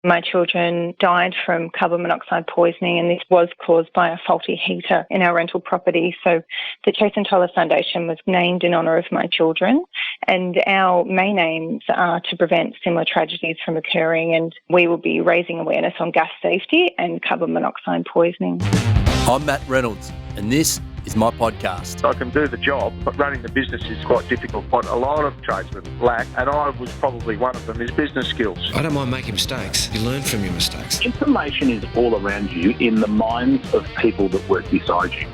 My children died from carbon monoxide poisoning, and this was caused by a faulty heater in our rental property. So the Chase and Tyler Foundation was named in honour of my children, and our main aims are to prevent similar tragedies from occurring, and we will be raising awareness on gas safety and carbon monoxide poisoning. I'm Matt Reynolds, and this is my podcast. I can do the job, but running the business is quite difficult. What a lot of tradesmen lack, and I was probably one of them, is business skills. I don't mind making mistakes. You learn from your mistakes. Information is all around you in the minds of people that work beside you.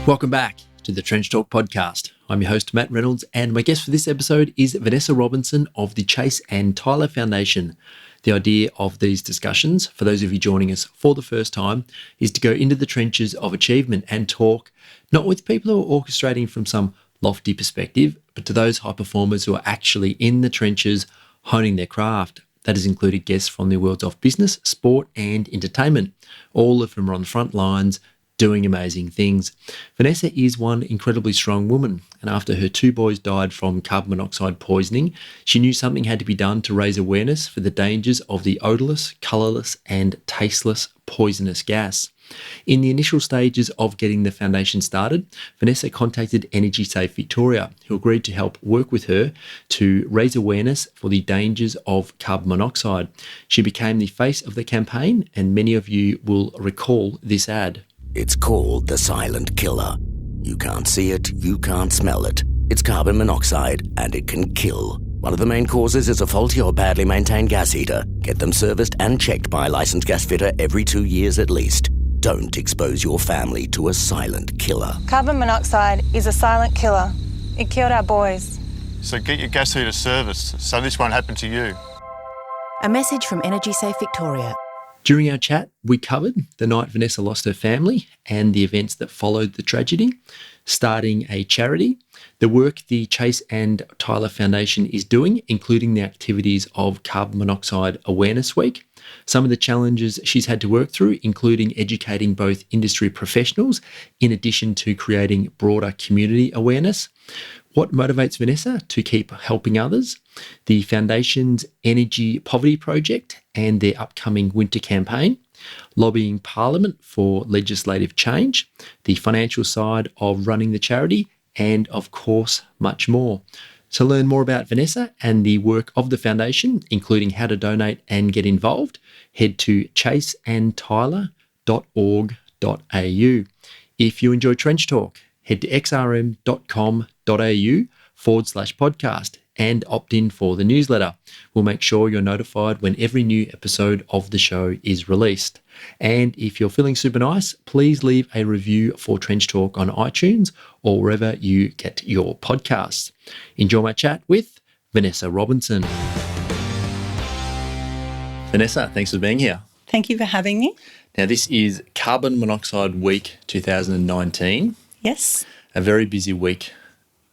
Welcome back to the Trench Talk podcast. I'm your host, Matt Reynolds, and my guest for this episode is Vanessa Robinson of the Chase and Tyler Foundation. The idea of these discussions, for those of you joining us for the first time, is to go into the trenches of achievement and talk, not with people who are orchestrating from some lofty perspective, but to those high performers who are actually in the trenches, honing their craft. That has included guests from the worlds of business, sport and entertainment. All of them are on the front lines, doing amazing things. Vanessa is one incredibly strong woman, and after her two boys died from carbon monoxide poisoning, she knew something had to be done to raise awareness for the dangers of the odorless, colorless and tasteless poisonous gas. In the initial stages of getting the foundation started, Vanessa contacted Energy Safe Victoria, who agreed to help work with her to raise awareness for the dangers of carbon monoxide. She became the face of the campaign, and many of you will recall this ad. It's called the silent killer. You can't see it, you can't smell it. It's carbon monoxide, and it can kill. One of the main causes is a faulty or badly maintained gas heater. Get them serviced and checked by a licensed gas fitter every 2 years at least. Don't expose your family to a silent killer. Carbon monoxide is a silent killer. It killed our boys. So get your gas heater serviced so this won't happen to you. A message from Energy Safe Victoria. Tyler our chat, we covered the night Vanessa lost her family and the events that followed the tragedy, starting a charity, the work the Chase and Tyler Foundation is doing, including the activities of Carbon Monoxide Awareness Week, some of the challenges she's had to work through, including educating both industry professionals in addition to creating broader community awareness, what motivates Vanessa to keep helping others, the Foundation's Energy Poverty Project and their upcoming winter campaign, lobbying Parliament for legislative change, the financial side of running the charity, and of course, much more. To learn more about Vanessa and the work of the Foundation, including how to donate and get involved, head to chaseandtyler.org.au. If you enjoy Trench Talk, head to xrm.com.au/podcast and opt in for the newsletter. We'll make sure you're notified when every new episode of the show is released. And if you're feeling super nice, please leave a review for Trench Talk on iTunes or wherever you get your podcasts. Enjoy my chat with Vanessa Robinson. Vanessa, thanks for being here. Thank you for having me. Now, this is Carbon Monoxide Week 2019. Yes. A very busy week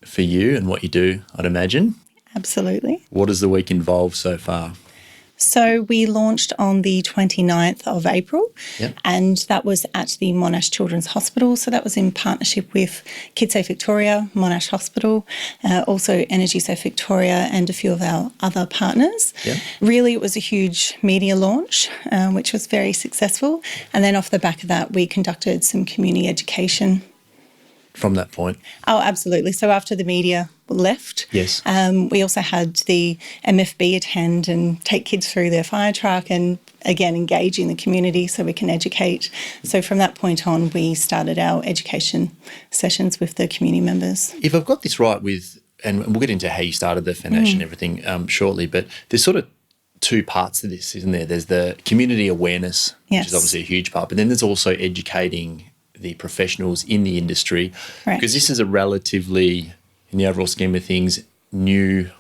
for you and what you do, I'd imagine. Absolutely. What does the week involve so far? So we launched on the 29th of April, Yep. and that was at the Monash Children's Hospital. So that was in partnership with Kids Safe Victoria, Monash Hospital, also Energy Safe Victoria and a few of our other partners. Yep. Really, it was a huge media launch, which was very successful. And then off the back of that, we conducted some community education. From that point? Oh, absolutely. So after the media left, Yes. we also had the MFB attend and take kids through their fire truck and, again, engaging the community so we can educate. So from that point on, we started our education sessions with the community members. If I've got this right and we'll get into how you started the foundation and everything shortly, but there's sort of two parts to this, isn't there? There's the community awareness, Yes. which is obviously a huge part, but then there's also educating the professionals in the industry, Right. because this is a relatively, in the overall scheme of things, new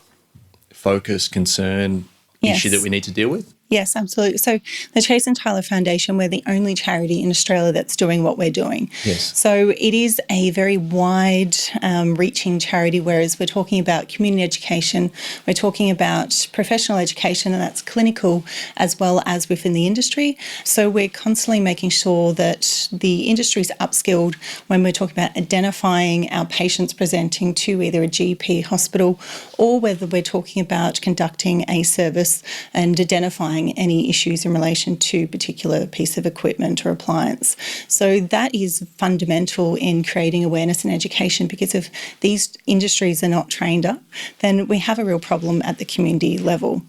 focus, concern, Yes. issue that we need to deal with. Yes, absolutely. So the Chase and Tyler Foundation, we're the only charity in Australia that's doing what we're doing. Yes. So it is a very wide reaching charity, whereas we're talking about community education, we're talking about professional education, and that's clinical as well as within the industry. So we're constantly making sure that the industry is upskilled when we're talking about identifying our patients presenting to either a GP hospital or whether we're talking about conducting a service and identifying identifying any issues in relation to a particular piece of equipment or appliance. So that is fundamental in creating awareness and education, because if these industries are not trained up, then we have a real problem at the community level.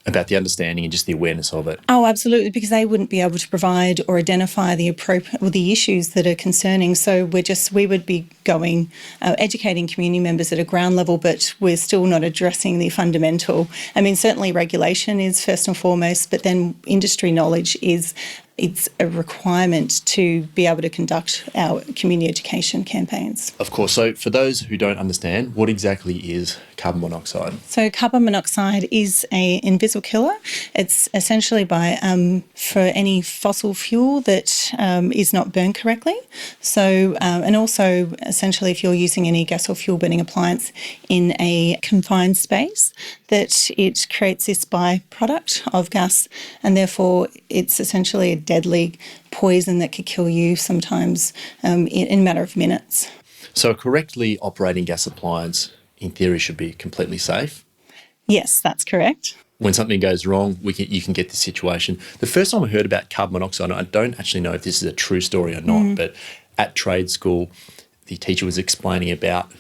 About the understanding and just the awareness of it. Oh, absolutely, because they wouldn't be able to provide or identify the appropriate or the issues that are concerning. So we would be going educating community members at a ground level, but we're still not addressing the fundamental. I mean, certainly regulation is first and foremost, but then industry knowledge it's a requirement to be able to conduct our community education campaigns. Of course. So for those who don't understand, what exactly is carbon monoxide? So carbon monoxide is an invisible killer. It's essentially for any fossil fuel that is not burned correctly. So, and also essentially if you're using any gas or fuel burning appliance in a confined space, that it creates this byproduct of gas, and therefore it's essentially a deadly poison that could kill you sometimes in a matter of minutes. So a correctly operating gas appliance, in theory, should be completely safe? Yes, that's correct. When something goes wrong, you can get this situation. The first time I heard about carbon monoxide, I don't actually know if this is a true story or not, but at trade school, the teacher was explaining about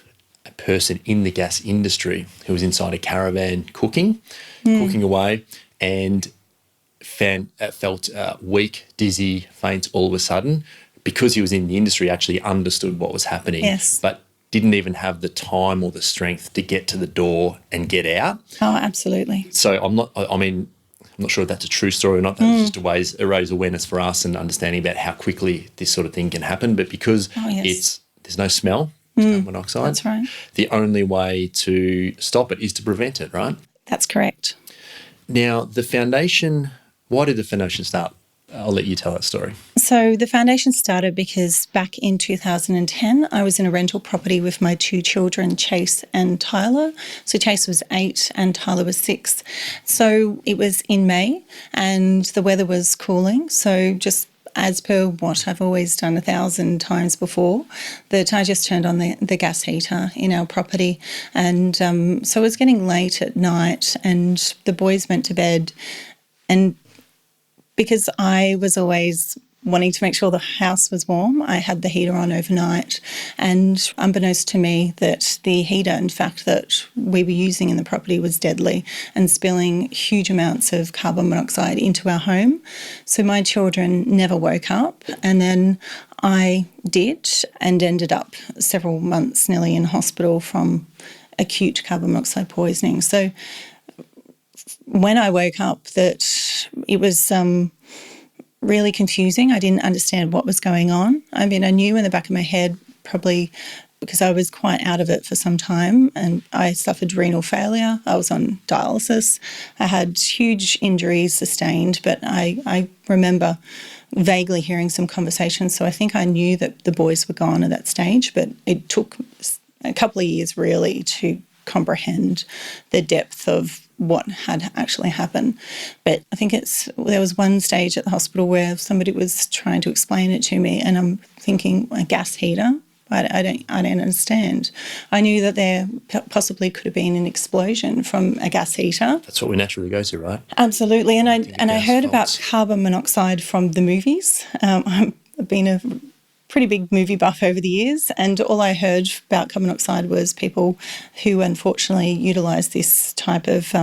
a person in the gas industry who was inside a caravan cooking away, and felt weak, dizzy, faint all of a sudden, because he was in the industry, actually understood what was happening, but didn't even have the time or the strength to get to the door and get out. Oh, absolutely. So I'm not sure if that's a true story or not. That's just a raise awareness for us and understanding about how quickly this sort of thing can happen. But because there's no smell, carbon monoxide, that's right. The only way to stop it is to prevent it, right? That's correct. Now, why did the foundation start? I'll let you tell that story. So the foundation started because back in 2010, I was in a rental property with my two children, Chase and Tyler. So Chase was 8 and Tyler was 6. So it was in May and the weather was cooling. So just as per what I've always done 1,000 times before, that I just turned on the gas heater in our property. And so it was getting late at night and the boys went to bed. And because I was always wanting to make sure the house was warm, I had the heater on overnight. And unbeknownst to me, that the heater, in fact, that we were using in the property was deadly and spilling huge amounts of carbon monoxide into our home. So my children never woke up. And then I did, and ended up several months nearly in hospital from acute carbon monoxide poisoning. So when I woke up, that it was really confusing. I didn't understand what was going on. I mean, I knew in the back of my head, probably because I was quite out of it for some time, and I suffered renal failure. I was on dialysis. I had huge injuries sustained, but I remember vaguely hearing some conversations. So I think I knew that the boys were gone at that stage, but it took a couple of years really to comprehend the depth of what had actually happened. But I think there was one stage at the hospital where somebody was trying to explain it to me, and I'm thinking, a gas heater? I don't understand. I knew that there possibly could have been an explosion from a gas heater. That's what we naturally go to, right? Absolutely. And I heard about carbon monoxide from the movies. I've been a pretty big movie buff over the years, and all I heard about carbon monoxide was people who unfortunately utilised this type of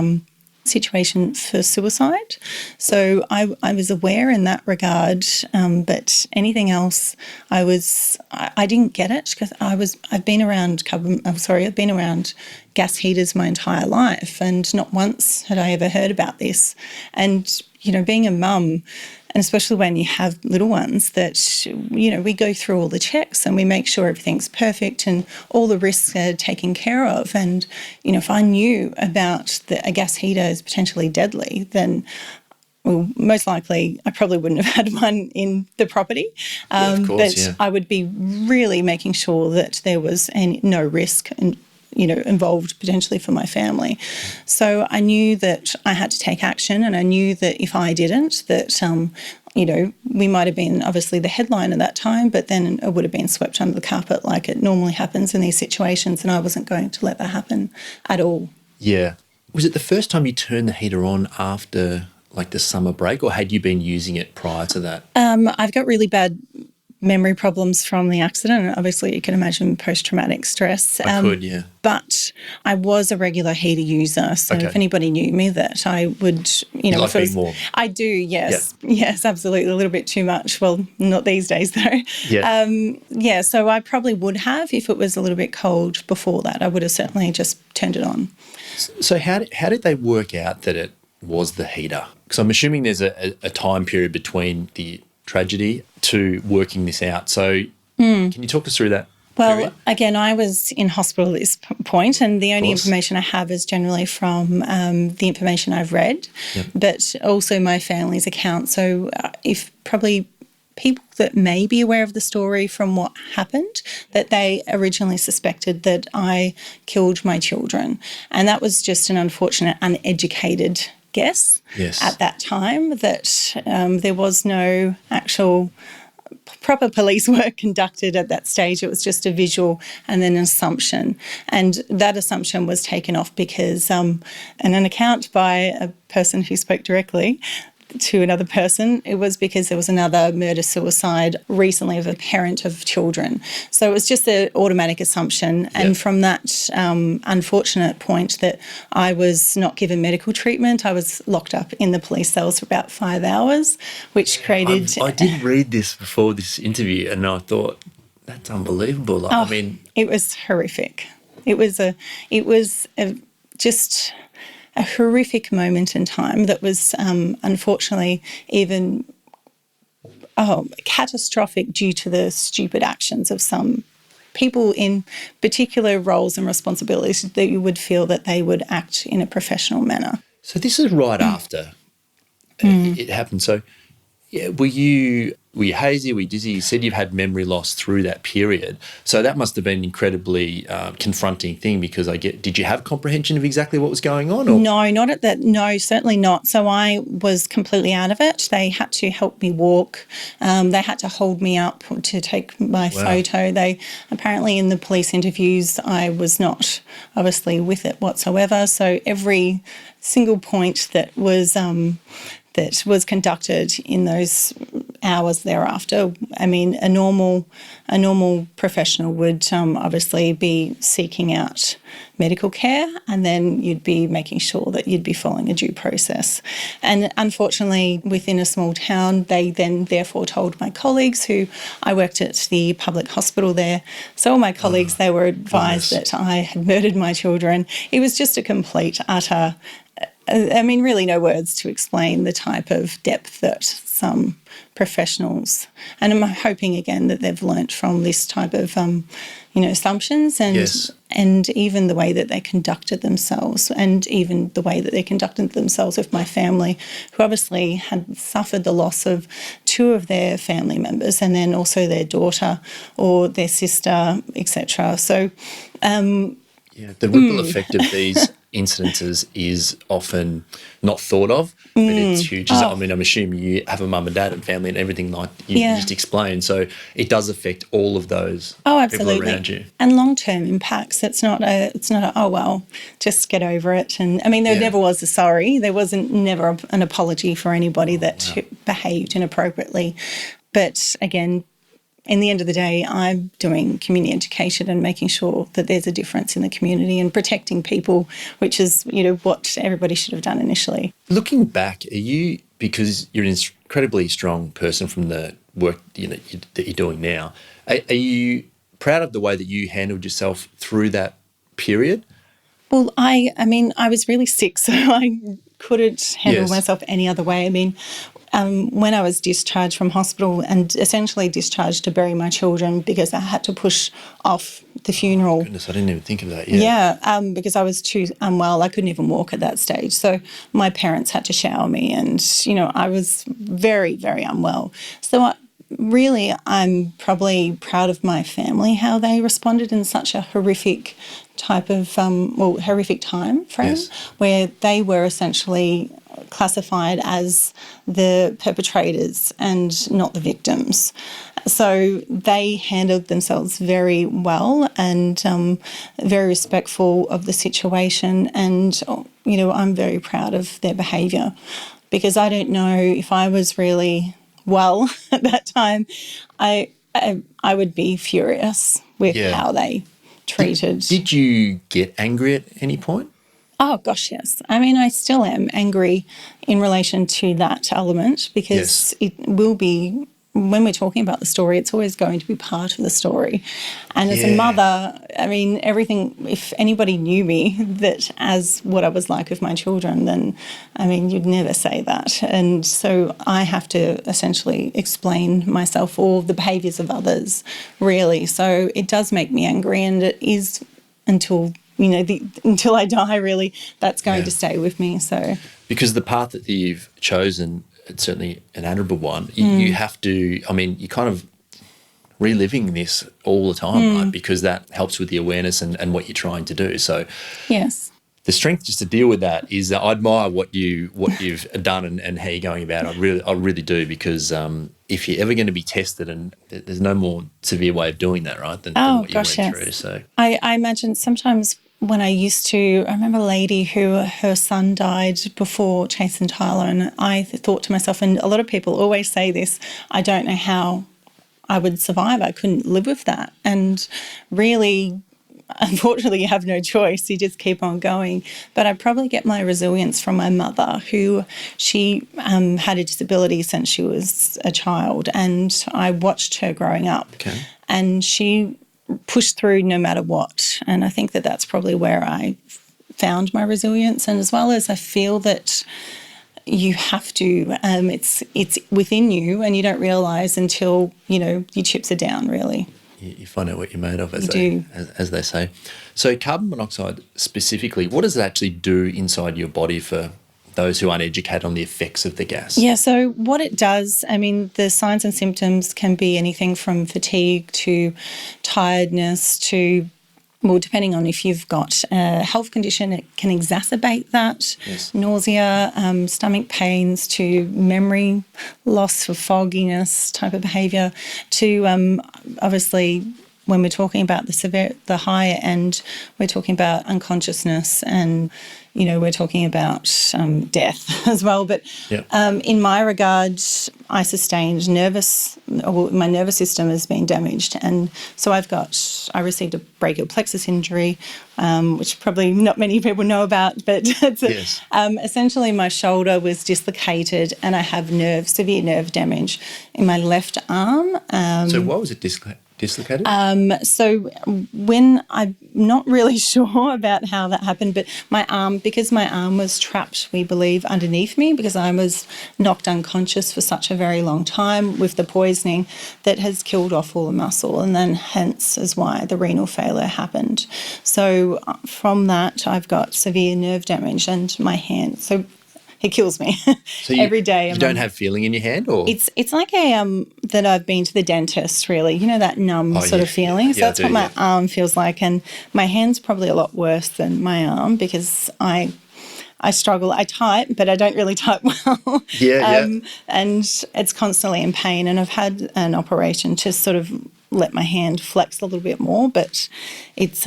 situation for suicide. So I was aware in that regard, but anything else, I didn't get it, because I've been around gas heaters my entire life, and not once had I ever heard about this. And being a mum, and especially when you have little ones, that, we go through all the checks and we make sure everything's perfect and all the risks are taken care of. And, if I knew about a gas heater is potentially deadly, then most likely I probably wouldn't have had one in the property. I would be really making sure that there was no risk and involved potentially for my family. So I knew that I had to take action, and I knew that if I didn't, that, we might have been obviously the headline at that time, but then it would have been swept under the carpet like it normally happens in these situations, and I wasn't going to let that happen at all. Yeah. Was it the first time you turned the heater on after like the summer break, or had you been using it prior to that? I've got really bad memory problems from the accident. Obviously, you can imagine post-traumatic stress. I could, yeah. But I was a regular heater user, so if anybody knew me, that I would, You like being warm? I do, yes. Yeah. Yes, absolutely. A little bit too much. Well, not these days, though. Yeah. So I probably would have, if it was a little bit cold before that, I would have certainly just turned it on. So how did they work out that it was the heater? Because I'm assuming there's a time period between the tragedy to working this out. So can you talk us through that? Well, period? again, I was in hospital at this point, and the only information I have is generally from the information I've read, but also my family's account. So if probably people that may be aware of the story from what happened, that they originally suspected that I killed my children. And that was just an unfortunate, uneducated guess at that time, that there was no actual proper police work conducted at that stage. It was just a visual and then an assumption. And that assumption was taken off because in an account by a person who spoke directly to another person, it was because there was another murder-suicide recently of a parent of children. So it was just an automatic assumption. And from that unfortunate point that I was not given medical treatment, I was locked up in the police cells for about 5 hours, which created... I did read this before this interview, and I thought, that's unbelievable. I mean... It was horrific. It was just a horrific moment in time that was unfortunately even catastrophic due to the stupid actions of some people in particular roles and responsibilities that you would feel that they would act in a professional manner. So this is right after it happened. So were you hazy? Were you dizzy? You said you've had memory loss through that period. So that must have been an incredibly confronting thing, because did you have comprehension of exactly what was going on? Or? No, not at that. No, certainly not. So I was completely out of it. They had to help me walk. They had to hold me up to take my photo. They apparently, in the police interviews, I was not obviously with it whatsoever. So every single point that was conducted in those hours thereafter. I mean, a normal professional would obviously be seeking out medical care, and then you'd be making sure that you'd be following a due process. And unfortunately, within a small town, they then therefore told my colleagues, who I worked at the public hospital there. So all my colleagues, they were advised that I had murdered my children. It was just a complete, utter... I mean, really no words to explain the type of depth that some professionals, and I'm hoping again that they've learnt from this type of, assumptions and even the way that they conducted themselves, and even the way that they conducted themselves with my family, who obviously had suffered the loss of 2 of their family members, and then also their daughter or their sister, etc. So, the ripple effect of these incidences is often not thought of, but it's huge. I mean, I'm assuming you have a mum and dad and family and everything like you just explained. So it does affect all of those people around you. And long-term impacts. It's not oh well, just get over it. And I mean, there never was a sorry. There wasn't never an apology for anybody that behaved inappropriately. But again, in the end of the day, I'm doing community education and making sure that there's a difference in the community and protecting people, which is, what everybody should have done initially. Looking back, because you're an incredibly strong person from the work that you're doing now, are you proud of the way that you handled yourself through that period? Well, I was really sick, so I couldn't handle myself any other way. I mean, when I was discharged from hospital and essentially discharged to bury my children because I had to push off the funeral. Oh, goodness, I didn't even think of that. Because I was too unwell. I couldn't even walk at that stage. So my parents had to shower me, and, I was very, very unwell. So I'm probably proud of my family, how they responded in such a horrific type of, horrific time frame, where they were essentially classified as the perpetrators and not the victims. So they handled themselves very well and very respectful of the situation, and I'm very proud of their behaviour. because I don't know if I was really well at that time, I would be furious with how they treated. Did you get angry at any point? Oh, gosh, yes. I mean, I still am angry in relation to that element because it will be, when we're talking about the story, it's always going to be part of the story. And as a mother, I mean, everything, if anybody knew me that as what I was like with my children, then, I mean, you'd never say that. And so I have to essentially explain myself or the behaviours of others, really. So it does make me angry, and it is until I die, really, that's going to stay with me. So because the path that you've chosen, it's certainly an admirable one. You have to, I mean, you're kind of reliving this all the time, right? Because that helps with the awareness and what you're trying to do. So yes, the strength just to deal with that is, I admire what you've done and how you're going about it. I really do, because if you're ever going to be tested, and there's no more severe way of doing that, right, than what you went through. So I imagine sometimes when I remember a lady who her son died before Chase and Tyler, and I thought to myself, and a lot of people always say this, I don't know how I would survive. I couldn't live with that. And really, unfortunately, you have no choice. You just keep on going. But I probably get my resilience from my mother, who she had a disability since she was a child, and I watched her growing up. Okay. And she pushed through no matter what. And I think that that's probably where I found my resilience. And as well as I feel that you have to, it's within you, and you don't realise until, your chips are down, really. You find out what you're made of, as they say. So carbon monoxide specifically, what does it actually do inside your body for those who aren't educated on the effects of the gas? Yeah, so what it does, I mean, the signs and symptoms can be anything from fatigue to tiredness to, well, depending on if you've got a health condition, it can exacerbate that. Yes. Nausea, stomach pains, to memory loss, for fogginess type of behaviour, to obviously when we're talking about the higher end, we're talking about unconsciousness, and we're talking about death as well. But in my regard, I sustained my nervous system has been damaged, and so I received a brachial plexus injury, which probably not many people know about, but it's essentially my shoulder was dislocated, and I have severe nerve damage in my left arm. So why was it dislocated? So when I'm not really sure about how that happened, but because my arm was trapped, we believe, underneath me, because I was knocked unconscious for such a very long time with the poisoning that has killed off all the muscle, and then hence is why the renal failure happened. So from that, I've got severe nerve damage, and my hand, so it kills me every day. You don't have feeling in your hand, or it's like that I've been to the dentist, really. That numb sort of feeling. So that's what my arm feels like, and my hand's probably a lot worse than my arm, because I struggle. I type, but I don't really type well. And it's constantly in pain, and I've had an operation to sort of let my hand flex a little bit more, but it's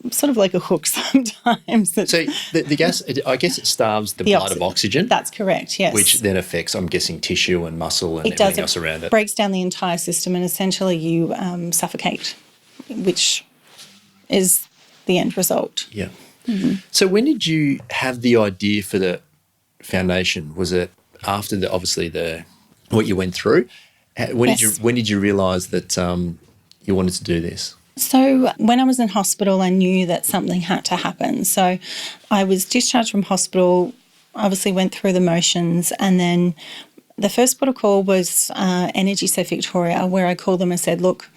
sort of like a hook sometimes. So the gas, I guess it starves the blood of oxygen. That's correct, yes. Which then affects, I'm guessing, tissue and muscle and everything else around it. It breaks down the entire system, and essentially you suffocate, which is the end result. Yeah. Mm-hmm. So when did you have the idea for the foundation? Was it after what you went through? When did you realise that you wanted to do this? So when I was in hospital, I knew that something had to happen. So I was discharged from hospital, obviously went through the motions, and then the first protocol was Energy Safe Victoria, where I called them and said, look,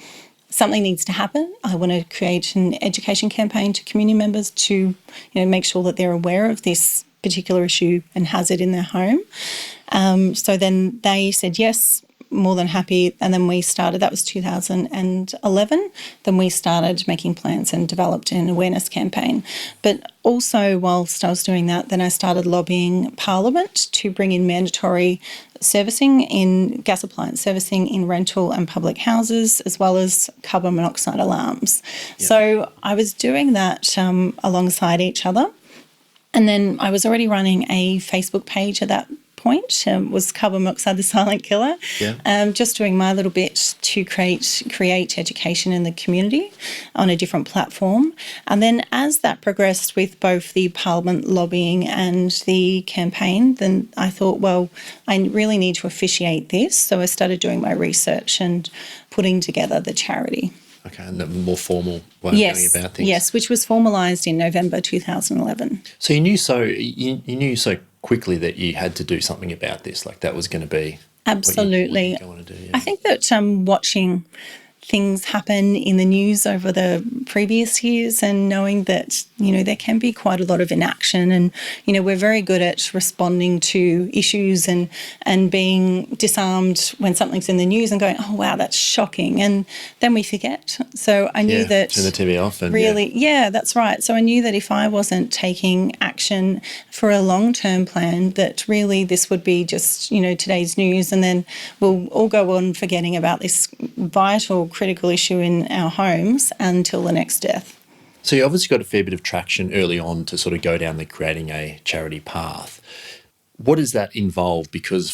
something needs to happen. I want to create an education campaign to community members to make sure that they're aware of this particular issue and hazard in their home. So then they said yes, more than happy, and then we started, that was 2011, then we started making plans and developed an awareness campaign. But also whilst I was doing that, then I started lobbying Parliament to bring in mandatory gas appliance servicing in rental and public houses, as well as carbon monoxide alarms. Yeah. So I was doing that alongside each other. And then I was already running a Facebook page at that point. Was Carbon Monoxide the Silent Killer? Yeah. Just doing my little bit to create education in the community on a different platform. And then as that progressed with both the Parliament lobbying and the campaign, then I thought, well, I really need to officiate this. So I started doing my research and putting together the charity. Okay, and the more formal way of going about things. Yes, which was formalised in November 2011. So you knew so quickly that you had to do something about this, like that was going to be absolutely what you want to do. Yeah. I think that watching things happen in the news over the previous years and knowing that, there can be quite a lot of inaction and, we're very good at responding to issues and being disarmed when something's in the news and going, oh, wow, that's shocking. And then we forget. So I knew that... turn the TV off. And that's right. So I knew that if I wasn't taking action for a long-term plan, that really this would be just, today's news, and then we'll all go on forgetting about this vital critical issue in our homes until the next death. So you obviously got a fair bit of traction early on to sort of go down the creating a charity path. What does that involve? Because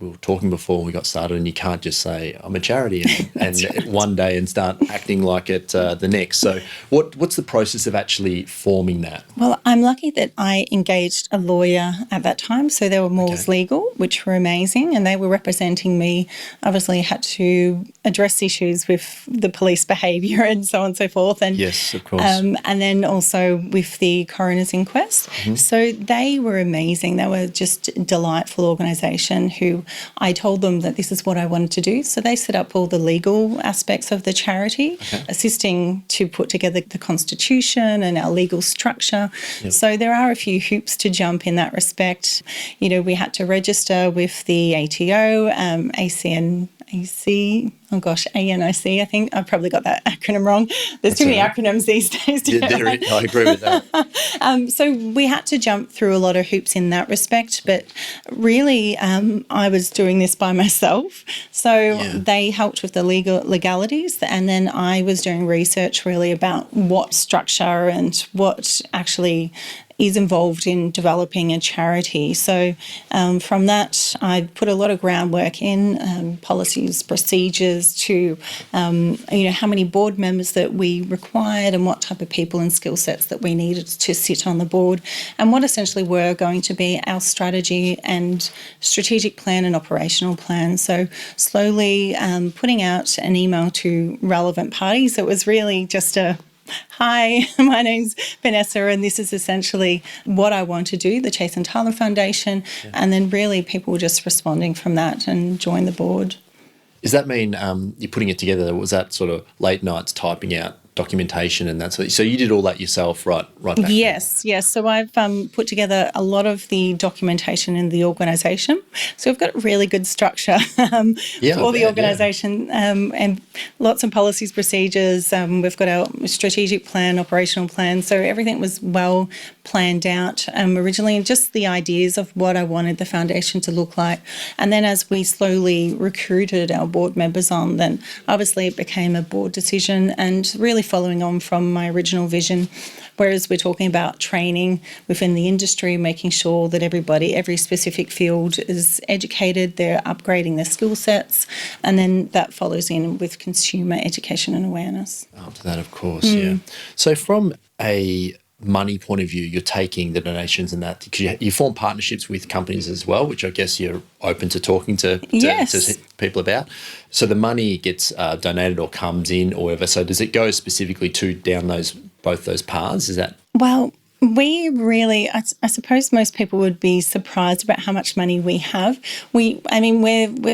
we were talking before we got started, and you can't just say, I'm a charity and right. one day and start acting like it the next. So what's the process of actually forming that? Well, I'm lucky that I engaged a lawyer at that time. So they were Moores Legal, which were amazing, and they were representing me. Obviously had to address issues with the police behaviour and so on and so forth. And, yes, of course. And then also with the coroner's inquest. Mm-hmm. So they were amazing. They were just a delightful organisation who I told them that this is what I wanted to do. So they set up all the legal aspects of the charity, assisting to put together the constitution and our legal structure. Yep. So there are a few hoops to jump in that respect. We had to register with the ATO, ANIC, I think. I probably got that acronym wrong. There's too many acronyms these days. I agree with that. So we had to jump through a lot of hoops in that respect, but really I was doing this by myself. So they helped with the legalities, and then I was doing research really about what structure and what actually is involved in developing a charity. So from that, I put a lot of groundwork in policies, procedures to, how many board members that we required and what type of people and skill sets that we needed to sit on the board, and what essentially were going to be our strategy and strategic plan and operational plan. So slowly putting out an email to relevant parties. It was really just hi, my name's Vanessa, and this is essentially what I want to do, the Chase and Tyler Foundation, and then really people just responding from that and join the board. Does that mean you're putting it together? Was that sort of late nights typing out documentation and that sort of, so you did all that yourself right back Yes. So I've put together a lot of the documentation in the organisation. So we've got a really good structure for the organisation and lots of policies, procedures. We've got our strategic plan, operational plan. So everything was well planned out originally, and just the ideas of what I wanted the foundation to look like. And then as we slowly recruited our board members on, then obviously it became a board decision and really following on from my original vision, whereas we're talking about training within the industry, making sure that every specific field is educated, they're upgrading their skill sets, and then that follows in with consumer education and awareness. After that, of course, yeah. So from a money point of view, you're taking the donations and that, because you form partnerships with companies as well, which I guess you're open to talking to people about. So the money gets donated or comes in or whatever. So does it go specifically down both those paths? Is that? Well, we really, I suppose most people would be surprised about how much money we have. We've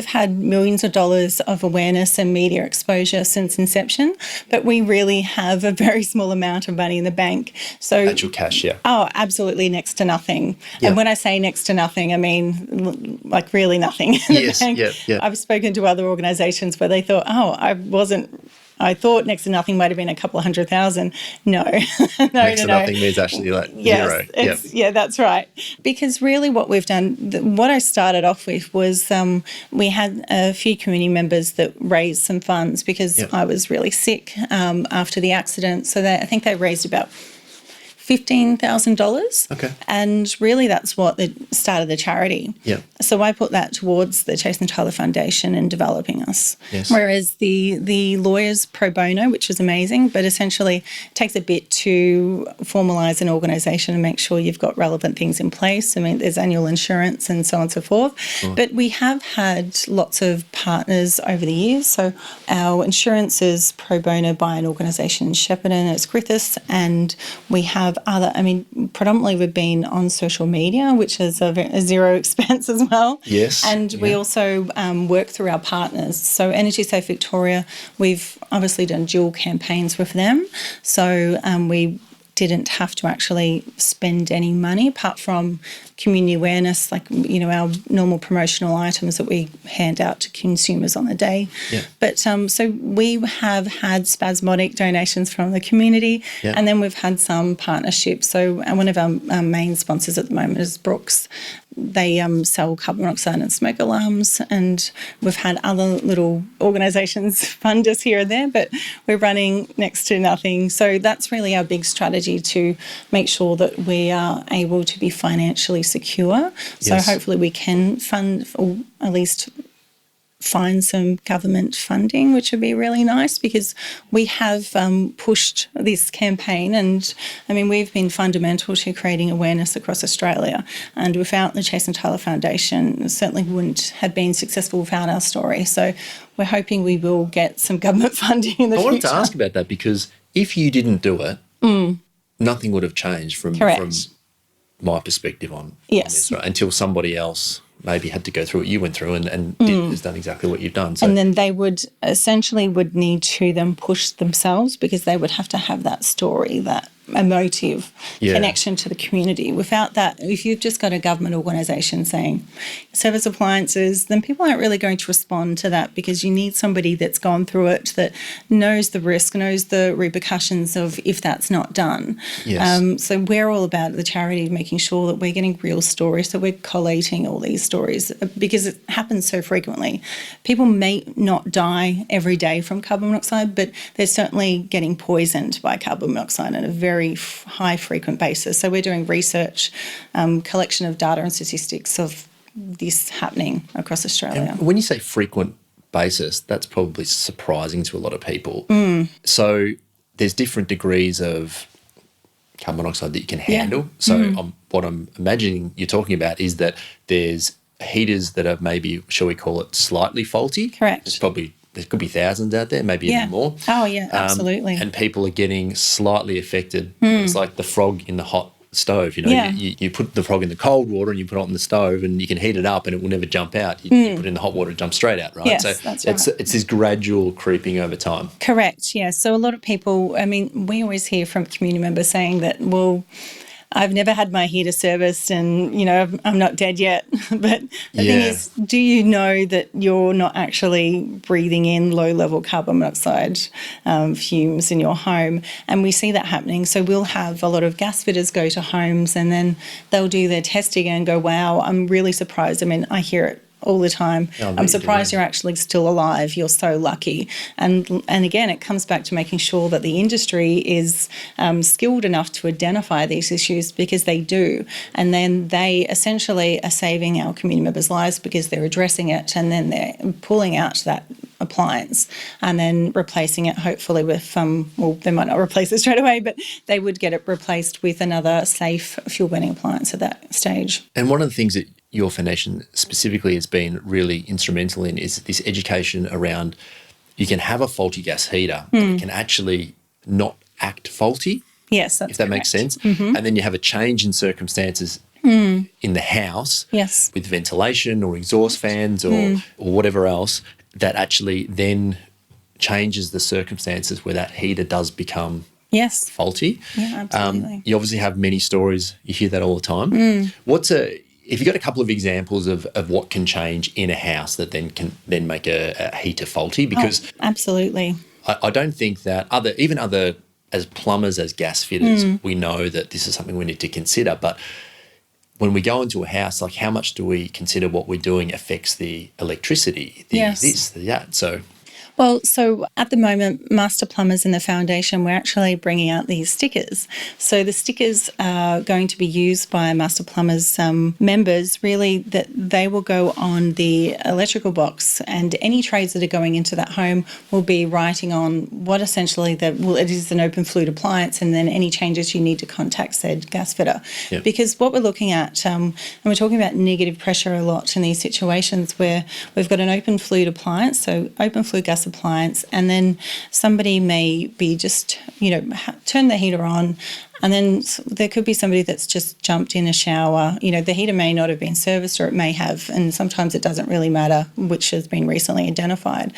had millions of dollars of awareness and media exposure since inception, but we really have a very small amount of money in the bank. So actual cash, yeah. Oh, absolutely next to nothing. Yeah. And when I say next to nothing, I mean like really nothing in the bank. Yeah. I've spoken to other organisations where they thought, I thought next to nothing might have been a couple of $100,000. No. Next to nothing means actually like zero. Yeah, that's right. Because really what we've done, what I started off with was we had a few community members that raised some funds because I was really sick after the accident. So I think they raised about $15,000. Okay. And really that's what the start of the charity. Yeah. So I put that towards the Chase and Tyler Foundation in developing us. Yes. Whereas the lawyers pro bono, which is amazing, but essentially it takes a bit to formalise an organisation and make sure you've got relevant things in place. I mean, there's annual insurance and so on and so forth. Sure. But we have had lots of partners over the years. So our insurance is pro bono by an organisation in Shepparton, it's Griffiths, and we have other, predominantly we've been on social media, which is a zero expense as well. Yes. And we also work through our partners. So Energy Safe Victoria, we've obviously done dual campaigns with them. So we didn't have to actually spend any money apart from community awareness, like, our normal promotional items that we hand out to consumers on the day. Yeah. But so we have had spasmodic donations from the community, and then we've had some partnerships. So one of our main sponsors at the moment is Brooks. They sell carbon monoxide and smoke alarms, and we've had other little organisations fund us here and there, but we're running next to nothing. So that's really our big strategy, to make sure that we are able to be financially secure. So hopefully we can fund, or at least find some government funding, which would be really nice, because we have pushed this campaign, and we've been fundamental to creating awareness across Australia, and without the Chase and Tyler Foundation, it certainly wouldn't have been successful without our story. So we're hoping we will get some government funding in the future. I wanted to ask about that, because if you didn't do it, nothing would have changed from my perspective on this, right? Until somebody else maybe had to go through what you went through and has done exactly what you've done. So. And then they would need to then push themselves, because they would have to have that story, that emotive connection to the community. Without that, if you've just got a government organisation saying service appliances, then people aren't really going to respond to that, because you need somebody that's gone through it, that knows the risk, knows the repercussions of if that's not done. Yes. So we're all about the charity, making sure that we're getting real stories, so we're collating all these stories, because it happens so frequently. People may not die every day from carbon monoxide, but they're certainly getting poisoned by carbon monoxide on a very high frequent basis. So we're doing research, collection of data and statistics of this happening across Australia. And when you say frequent basis, that's probably surprising to a lot of people. So there's different degrees of carbon monoxide that you can handle. So what I'm imagining you're talking about is that there's heaters that are maybe, shall we call it, slightly faulty? Correct. There could be thousands out there, maybe even more. Oh, yeah, absolutely. And people are getting slightly affected. It's like the frog in the hot stove. You put the frog in the cold water and you put it on the stove, and you can heat it up and it will never jump out. You put it in the hot water, it jumps straight out, right? Yes, so that's right. It's this gradual creeping over time. Correct, yeah. So a lot of people, we always hear from community members saying that, well, I've never had my heater serviced and, I'm not dead yet. But the thing is, do you know that you're not actually breathing in low-level carbon monoxide fumes in your home? And we see that happening. So we'll have a lot of gas fitters go to homes, and then they'll do their testing and go, wow, I'm really surprised. I hear it all the time. I'm surprised you're actually still alive. You're so lucky. And again, it comes back to making sure that the industry is skilled enough to identify these issues, because they do. And then they essentially are saving our community members' lives, because they're addressing it, and then they're pulling out that appliance and then replacing it hopefully with, they might not replace it straight away, but they would get it replaced with another safe fuel burning appliance at that stage. And one of the things that your foundation specifically has been really instrumental in is this education around, you can have a faulty gas heater, but it can actually not act faulty. Yes, that's if that correct. makes sense. And then you have a change in circumstances in the house with ventilation or exhaust fans or whatever else, that actually then changes the circumstances where that heater does become faulty. Yeah, absolutely. You obviously have many stories. You hear that all the time. If you've got a couple of examples of what can change in a house that then can make a heater faulty, because absolutely. I don't think that even as plumbers, as gas fitters, we know that this is something we need to consider. But when we go into a house, like, how much do we consider what we're doing affects the electricity, this, that? So Well, so at the moment, Master Plumbers in the Foundation, we're actually bringing out these stickers. So the stickers are going to be used by Master Plumbers members, really, that they will go on the electrical box, and any trades that are going into that home will be writing on what essentially it is an open fluid appliance, and then any changes you need to contact said gas fitter. Yep. Because what we're looking at, and we're talking about negative pressure a lot in these situations where we've got an open fluid appliance, so open fluid gas appliance, and then somebody may be just, turn the heater on, and then there could be somebody that's just jumped in a shower. The heater may not have been serviced, or it may have, and sometimes it doesn't really matter, which has been recently identified,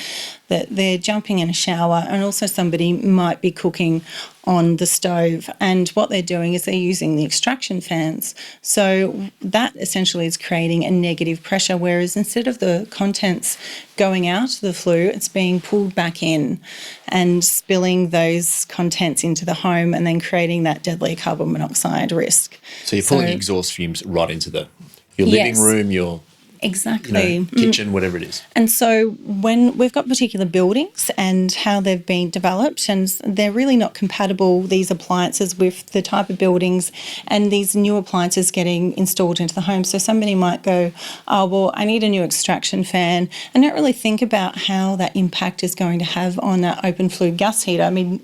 that they're jumping in a shower, and also somebody might be cooking on the stove, and what they're doing is they're using the extraction fans. So that essentially is creating a negative pressure, whereas instead of the contents going out of the flue, it's being pulled back in and spilling those contents into the home, and then creating that deadly carbon monoxide risk. So you're pulling exhaust fumes right into your living room, your exactly kitchen, whatever it is. And so when we've got particular buildings and how they've been developed, and they're really not compatible, these appliances, with the type of buildings and these new appliances getting installed into the home. So somebody might go, oh, well, I need a new extraction fan, and not really think about how that impact is going to have on that open fluid gas heater. I mean,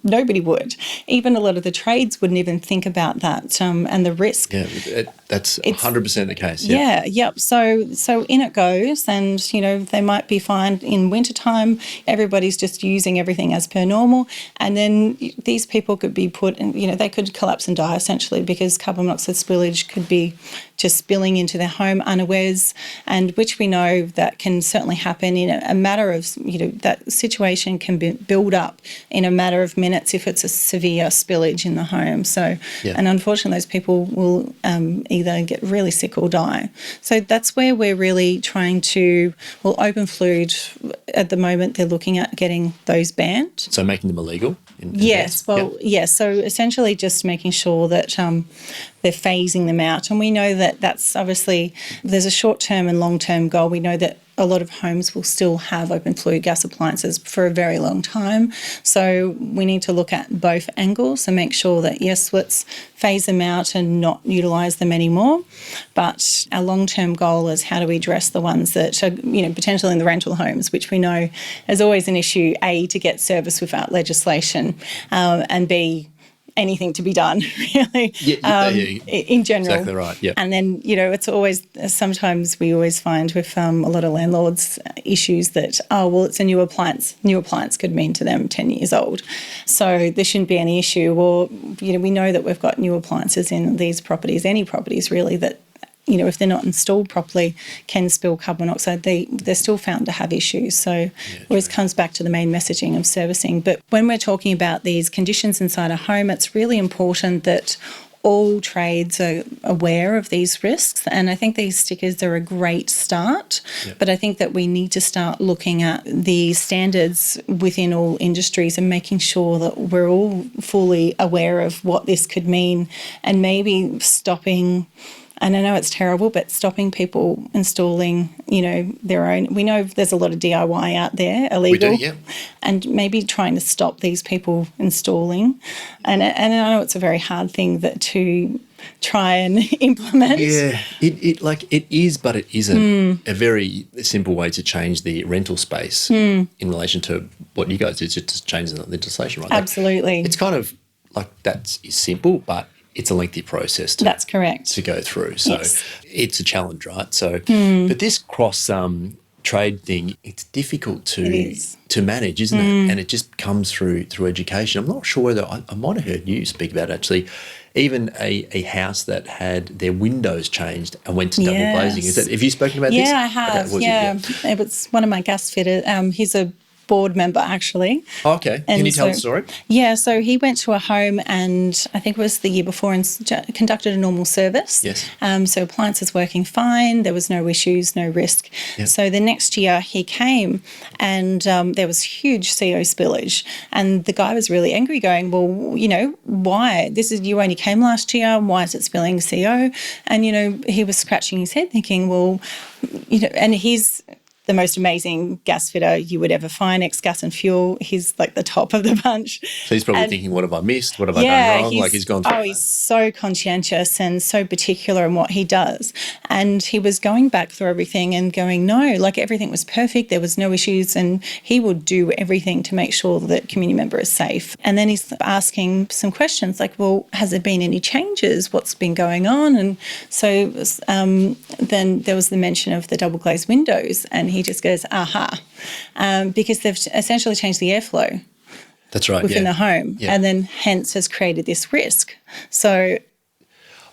nobody would. Even a lot of the trades wouldn't even think about that and the risk. Yeah, that's 100% the case. Yep. So in it goes, and, they might be fine in wintertime. Everybody's just using everything as per normal. And then these people could be put in, they could collapse and die essentially, because carbon monoxide spillage could be just spilling into their home unawares, and which we know that can certainly happen in a matter of, that situation can build up in a matter of minutes if it's a severe spillage in the home. So, and unfortunately those people will either get really sick or die. So that's where we're really trying to, open fluid at the moment, they're looking at getting those banned. So making them illegal? Yes. So essentially just making sure that they're phasing them out. And we know that that's obviously, there's a short-term and long-term goal. We know that a lot of homes will still have open fluid gas appliances for a very long time. So we need to look at both angles and make sure that, yes, let's phase them out and not utilise them anymore. But our long-term goal is how do we address the ones that are, potentially in the rental homes, which we know is always an issue, A, to get service without legislation, and B, anything to be done, really, in general. Exactly right, yeah. And then, it's always, sometimes we always find with a lot of landlords issues that, it's a new appliance. New appliance could mean to them 10 years old. So there shouldn't be any issue. Or, we know that we've got new appliances in these properties, any properties really, that if they're not installed properly, can spill carbon monoxide. They're still found to have issues. So always comes back to the main messaging of servicing. But when we're talking about these conditions inside a home, it's really important that all trades are aware of these risks. And I think these stickers are a great start. But I think that we need to start looking at the standards within all industries and making sure that we're all fully aware of what this could mean, and maybe stopping, and I know it's terrible, but stopping people installing, their own. We know there's a lot of DIY out there, illegal. We do, yeah. And maybe trying to stop these people installing. And I know it's a very hard thing to try and implement. Yeah, it is, but it isn't. A very simple way to change the rental space in relation to what you guys did, just to change the legislation, right? Absolutely. It's kind of like that's simple, but it's a lengthy process That's correct. to go through. So it's a challenge, right? So, but this cross trade thing, it's difficult to manage, isn't it? And it just comes through education. I'm not sure whether I might have heard you speak about it, actually. Even a house that had their windows changed and went to double glazing. Have you spoken about this? Yeah, I have. Okay, it was one of my gas fitters. He's a board member, actually. Oh, okay. Can you tell the story? Yeah, so he went to a home, and I think it was the year before, and conducted a normal service. Yes. So appliances working fine. There was no issues, no risk. Yep. So the next year he came, and there was huge CO spillage, and the guy was really angry, going, well, why? You only came last year. Why is it spilling CO? And, he was scratching his head thinking, well, and he's the most amazing gas fitter you would ever find, ex-gas and fuel. He's like the top of the bunch. So he's probably thinking, what have I missed? What have I done wrong? Like he's gone through he's so conscientious and so particular in what he does. And he was going back through everything and going, no, like everything was perfect. There was no issues. And he would do everything to make sure that community member is safe. And then he's asking some questions like, well, has there been any changes? What's been going on? And so then there was the mention of the double glazed windows, and he just goes, aha, because they've essentially changed the airflow. That's right, within the home, and then hence has created this risk. So,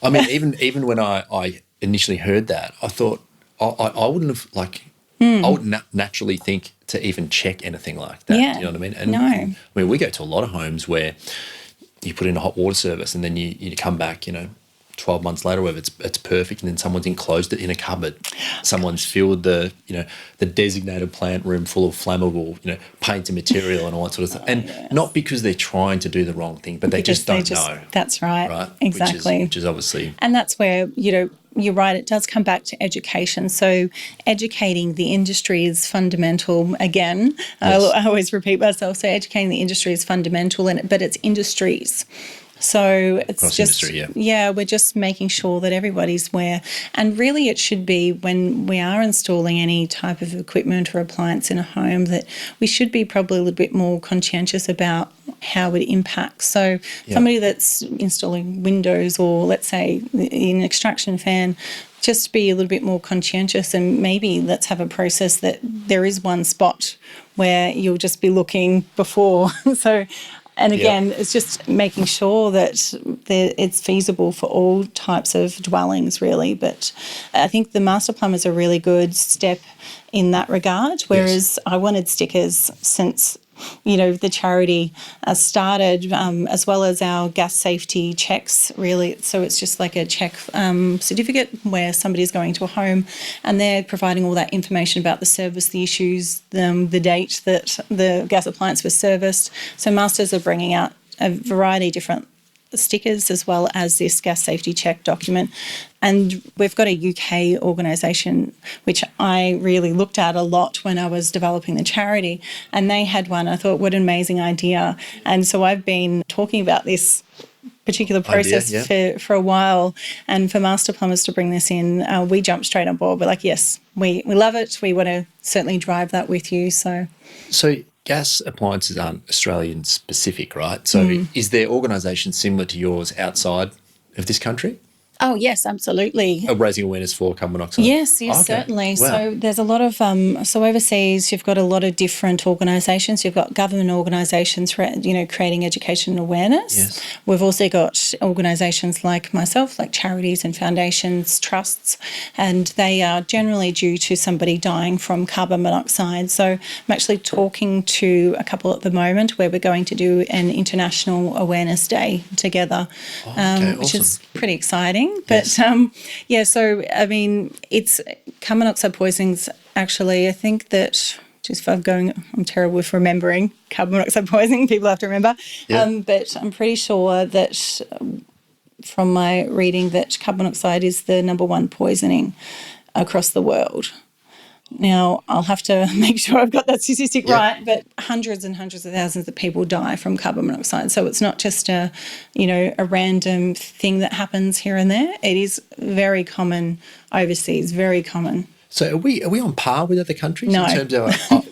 I mean, even when I initially heard that, I thought I wouldn't have I wouldn't naturally think to even check anything like that. Yeah. Do you know what I mean? And No. I mean, we go to a lot of homes where you put in a hot water service and then you come back, 12 months later, whether it's perfect, and then someone's enclosed it in a cupboard. Someone's filled the designated plant room full of flammable, paint and material and all that sort of stuff. And not because they're trying to do the wrong thing, but they just don't know. That's right. Right? Exactly. Which is obviously. And that's where, you're right, it does come back to education. So educating the industry is fundamental. Again, Yes. I always repeat myself. So educating the industry is fundamental, but it's industries. So it's Across just, industry, we're just making sure that everybody's aware. And really it should be when we are installing any type of equipment or appliance in a home that we should be probably a little bit more conscientious about how it impacts. So somebody that's installing windows or let's say an extraction fan, just be a little bit more conscientious, and maybe let's have a process that there is one spot where you'll just be looking before. And again, it's just making sure that it's feasible for all types of dwellings, really. But I think the master plumb is a really good step in that regard, whereas I wanted stickers since the charity started, as well as our gas safety checks, really. So it's just like a check certificate where somebody's going to a home and they're providing all that information about the service, the issues, the date that the gas appliance was serviced. So Masters are bringing out a variety of different stickers as well as this gas safety check document. And we've got a UK organisation which I really looked at a lot when I was developing the charity, and they had one. I thought, what an amazing idea. And so I've been talking about this particular process for a while, and for master plumbers to bring this in, we jumped straight on board. We're like, yes, we love it. We want to certainly drive that with you. So gas appliances aren't Australian specific, right? So is there organisations similar to yours outside of this country? Oh, yes, absolutely. Raising awareness for carbon monoxide? Yes, certainly. Wow. So there's a lot of, so overseas you've got a lot of different organisations. You've got government organisations, creating education and awareness. Yes. We've also got organisations like myself, like charities and foundations, trusts, and they are generally due to somebody dying from carbon monoxide. So I'm actually talking to a couple at the moment where we're going to do an International Awareness Day together, which is pretty exciting. But so I mean, it's carbon monoxide poisonings. Actually, I think that I'm terrible with remembering carbon monoxide poisoning. People have to remember, but I'm pretty sure that from my reading that carbon monoxide is the number one poisoning across the world. Now, I'll have to make sure I've got that statistic right, but hundreds and hundreds of thousands of people die from carbon monoxide. So it's not just a random thing that happens here and there. It is very common overseas, very common. So are we on par with other countries No. in terms of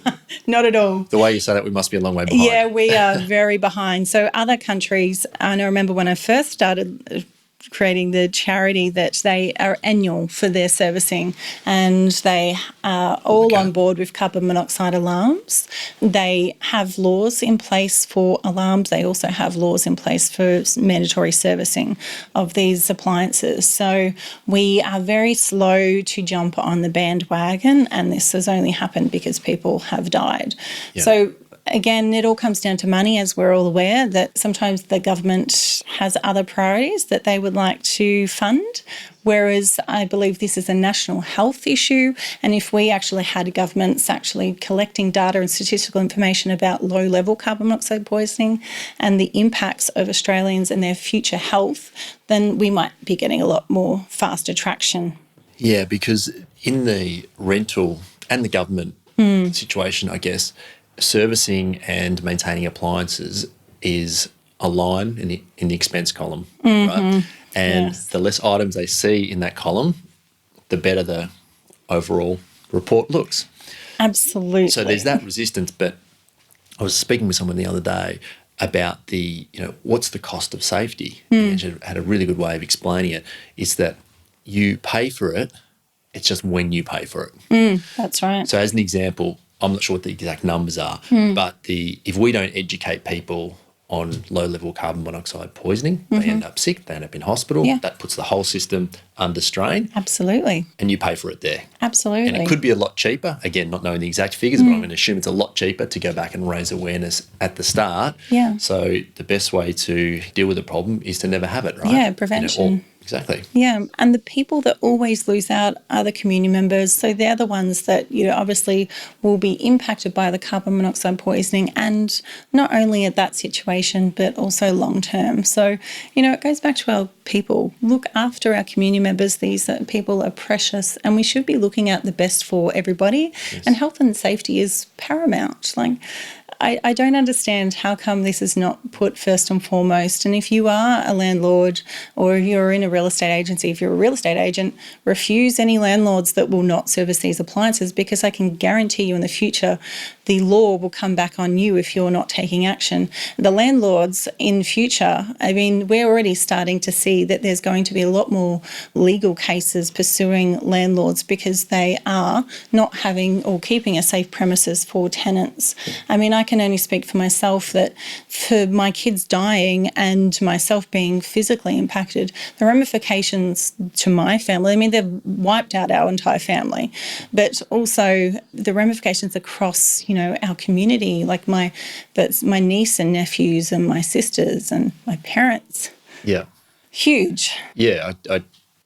not at all. The way you say that, we must be a long way behind. Yeah, we are very behind. So other countries, and I remember when I first started creating the charity that they are annual for their servicing, and they are all on board with carbon monoxide alarms. They have laws in place for alarms. They also have laws in place for mandatory servicing of these appliances. So we are very slow to jump on the bandwagon, and this has only happened because people have died. Yeah. So again, it all comes down to money, as we're all aware, that sometimes the government has other priorities that they would like to fund, whereas I believe this is a national health issue. And if we actually had governments actually collecting data and statistical information about low-level carbon monoxide poisoning and the impacts of Australians and their future health, then we might be getting a lot more faster traction. Yeah, because in the rental and the government situation, I guess, servicing and maintaining appliances is a line in the expense column, right? And the less items they see in that column, the better the overall report looks. Absolutely. So there's that resistance. But I was speaking with someone the other day about what's the cost of safety? And she had a really good way of explaining it. Is that you pay for it, it's just when you pay for it. That's right. So as an example, I'm not sure what the exact numbers are, but if we don't educate people on low-level carbon monoxide poisoning, they end up sick, they end up in hospital. Yeah. That puts the whole system under strain. Absolutely. And you pay for it there. Absolutely. And it could be a lot cheaper. Again, not knowing the exact figures, but I'm going to assume it's a lot cheaper to go back and raise awareness at the start. Yeah. So the best way to deal with the problem is to never have it, right? Yeah, prevention. Exactly. Yeah, and the people that always lose out are the community members. So they're the ones that, obviously will be impacted by the carbon monoxide poisoning, and not only at that situation, but also long term. So, it goes back to our people. Look after our community members. These people are precious, and we should be looking at the best for everybody. Yes. And health and safety is paramount. I don't understand how come this is not put first and foremost. And if you are a landlord, or if you're in a real estate agency, if you're a real estate agent, refuse any landlords that will not service these appliances, because I can guarantee you in the future the law will come back on you if you're not taking action. The landlords in future, we're already starting to see that there's going to be a lot more legal cases pursuing landlords because they are not having or keeping a safe premises for tenants. I can only speak for myself that for my kids dying and myself being physically impacted, the ramifications to my family, they've wiped out our entire family, but also the ramifications across, our community, like my niece and nephews and my sisters and my parents. Yeah. Huge. Yeah.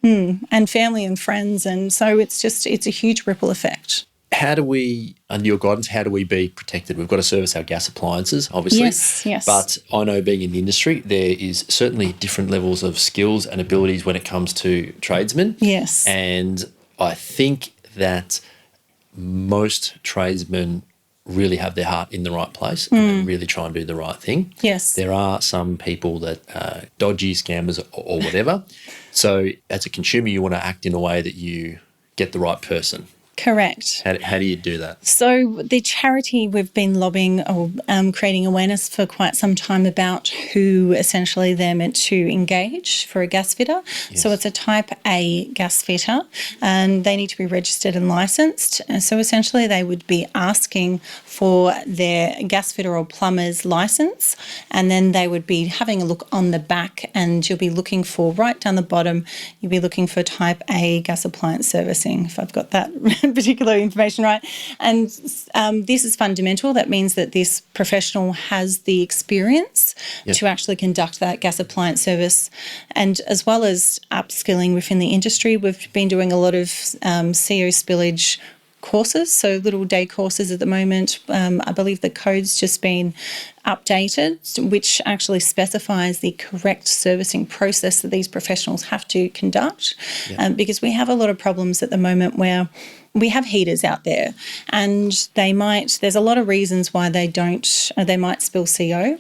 And family and friends. And so it's a huge ripple effect. How do we, under your guidance, how do we be protected? We've got to service our gas appliances, obviously. Yes. But I know, being in the industry, there is certainly different levels of skills and abilities when it comes to tradesmen. Yes. And I think that most tradesmen really have their heart in the right place and they really try and do the right thing. Yes. There are some people that are dodgy scammers or whatever. So as a consumer, you want to act in a way that you get the right person. Correct. How do you do that? So the charity, we've been lobbying or creating awareness for quite some time about who essentially they're meant to engage for a gas fitter. Yes. So it's a type A gas fitter and they need to be registered and licensed. And so essentially they would be asking for their gas fitter or plumber's license, and then they would be having a look on the back, and you'll be looking for, right down the bottom, you'll be looking for type A gas appliance servicing, if I've got that particular information right. And this is fundamental. That means that this professional has the experience to actually conduct that gas appliance service. And as well as upskilling within the industry, we've been doing a lot of CO spillage courses, so little day courses at the moment. I believe the code's just been updated, which actually specifies the correct servicing process that these professionals have to conduct, because we have a lot of problems at the moment where we have heaters out there and there's a lot of reasons why they might spill CO.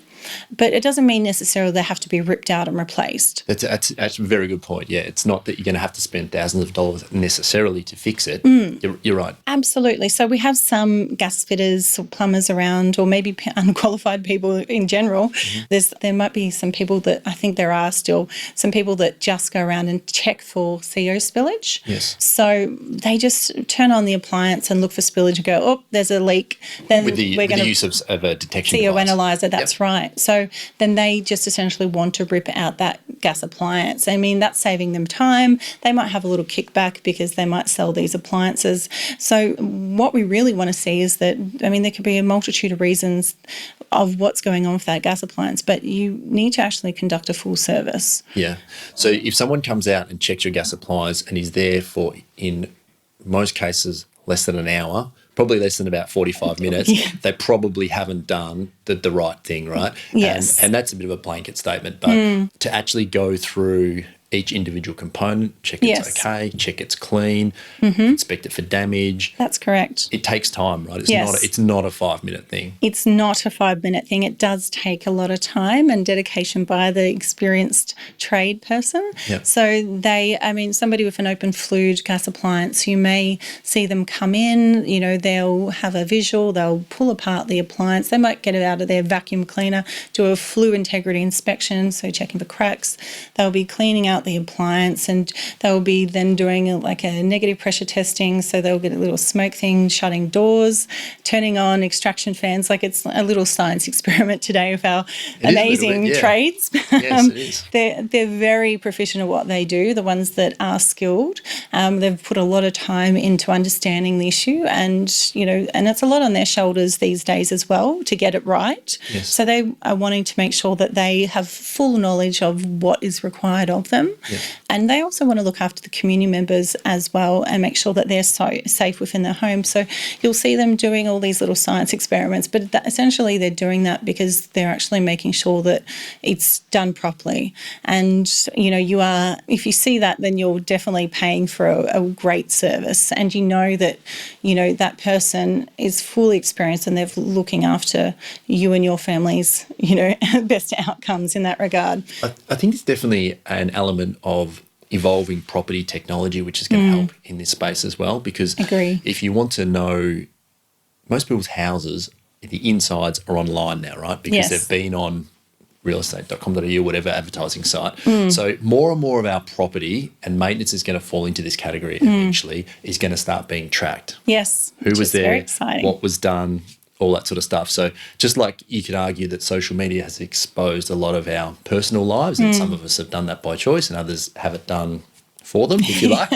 But it doesn't mean necessarily they have to be ripped out and replaced. That's a very good point. Yeah, it's not that you're going to have to spend thousands of dollars necessarily to fix it. You're right. Absolutely. So we have some gas fitters or plumbers around, or maybe unqualified people in general. There might be some people that, I think there are still some people that just go around and check for CO spillage. Yes. So they just turn on the appliance and look for spillage and go, oh, there's a leak. Then with the use of a detection CO device. analyzer, that's right. So then they just essentially want to rip out that gas appliance. That's saving them time. They might have a little kickback because they might sell these appliances. So what we really want to see is that, there could be a multitude of reasons of what's going on with that gas appliance, but you need to actually conduct a full service. Yeah. So if someone comes out and checks your gas appliance and is there for, in most cases, less than an hour, probably less than about 45 minutes, they probably haven't done the right thing, right? Yes. And that's a bit of a blanket statement, but to actually go through each individual component, check it's Yes. okay, check it's clean, inspect it for damage. That's correct. It takes time, right? Yes. It's not a 5-minute thing. It's not a 5-minute thing. It does take a lot of time and dedication by the experienced trade person. Yep. So somebody with an open fluid gas appliance, you may see them come in, they'll have a visual, they'll pull apart the appliance, they might get it out of their vacuum cleaner, do a flue integrity inspection, so checking for cracks. They'll be cleaning out the appliance, and they'll be then doing a negative pressure testing, so they'll get a little smoke thing, shutting doors, turning on extraction fans. It's a little science experiment today with our amazing trades. Yes, it is. They're very proficient at what they do, the ones that are skilled. They've put a lot of time into understanding the issue, and it's a lot on their shoulders these days as well to get it right. Yes. So they are wanting to make sure that they have full knowledge of what is required of them. Yep. And they also want to look after the community members as well and make sure that they're safe within their home. So you'll see them doing all these little science experiments, but essentially they're doing that because they're actually making sure that it's done properly. And, if you see that, then you're definitely paying for a great service, and that, that person is fully experienced and they're looking after you and your family's, best outcomes in that regard. I think it's definitely an element of evolving property technology, which is going to help in this space as well, because Agree. if you want to know, most people's houses, the insides are online now, right? Because they've been on realestate.com.au, whatever advertising site. So more and more of our property and maintenance is going to fall into this category eventually, is going to start being tracked. Yes. Who was there, very exciting. what was done, all that sort of stuff. So just like you could argue that social media has exposed a lot of our personal lives, and some of us have done that by choice and others have it done for them, if you like.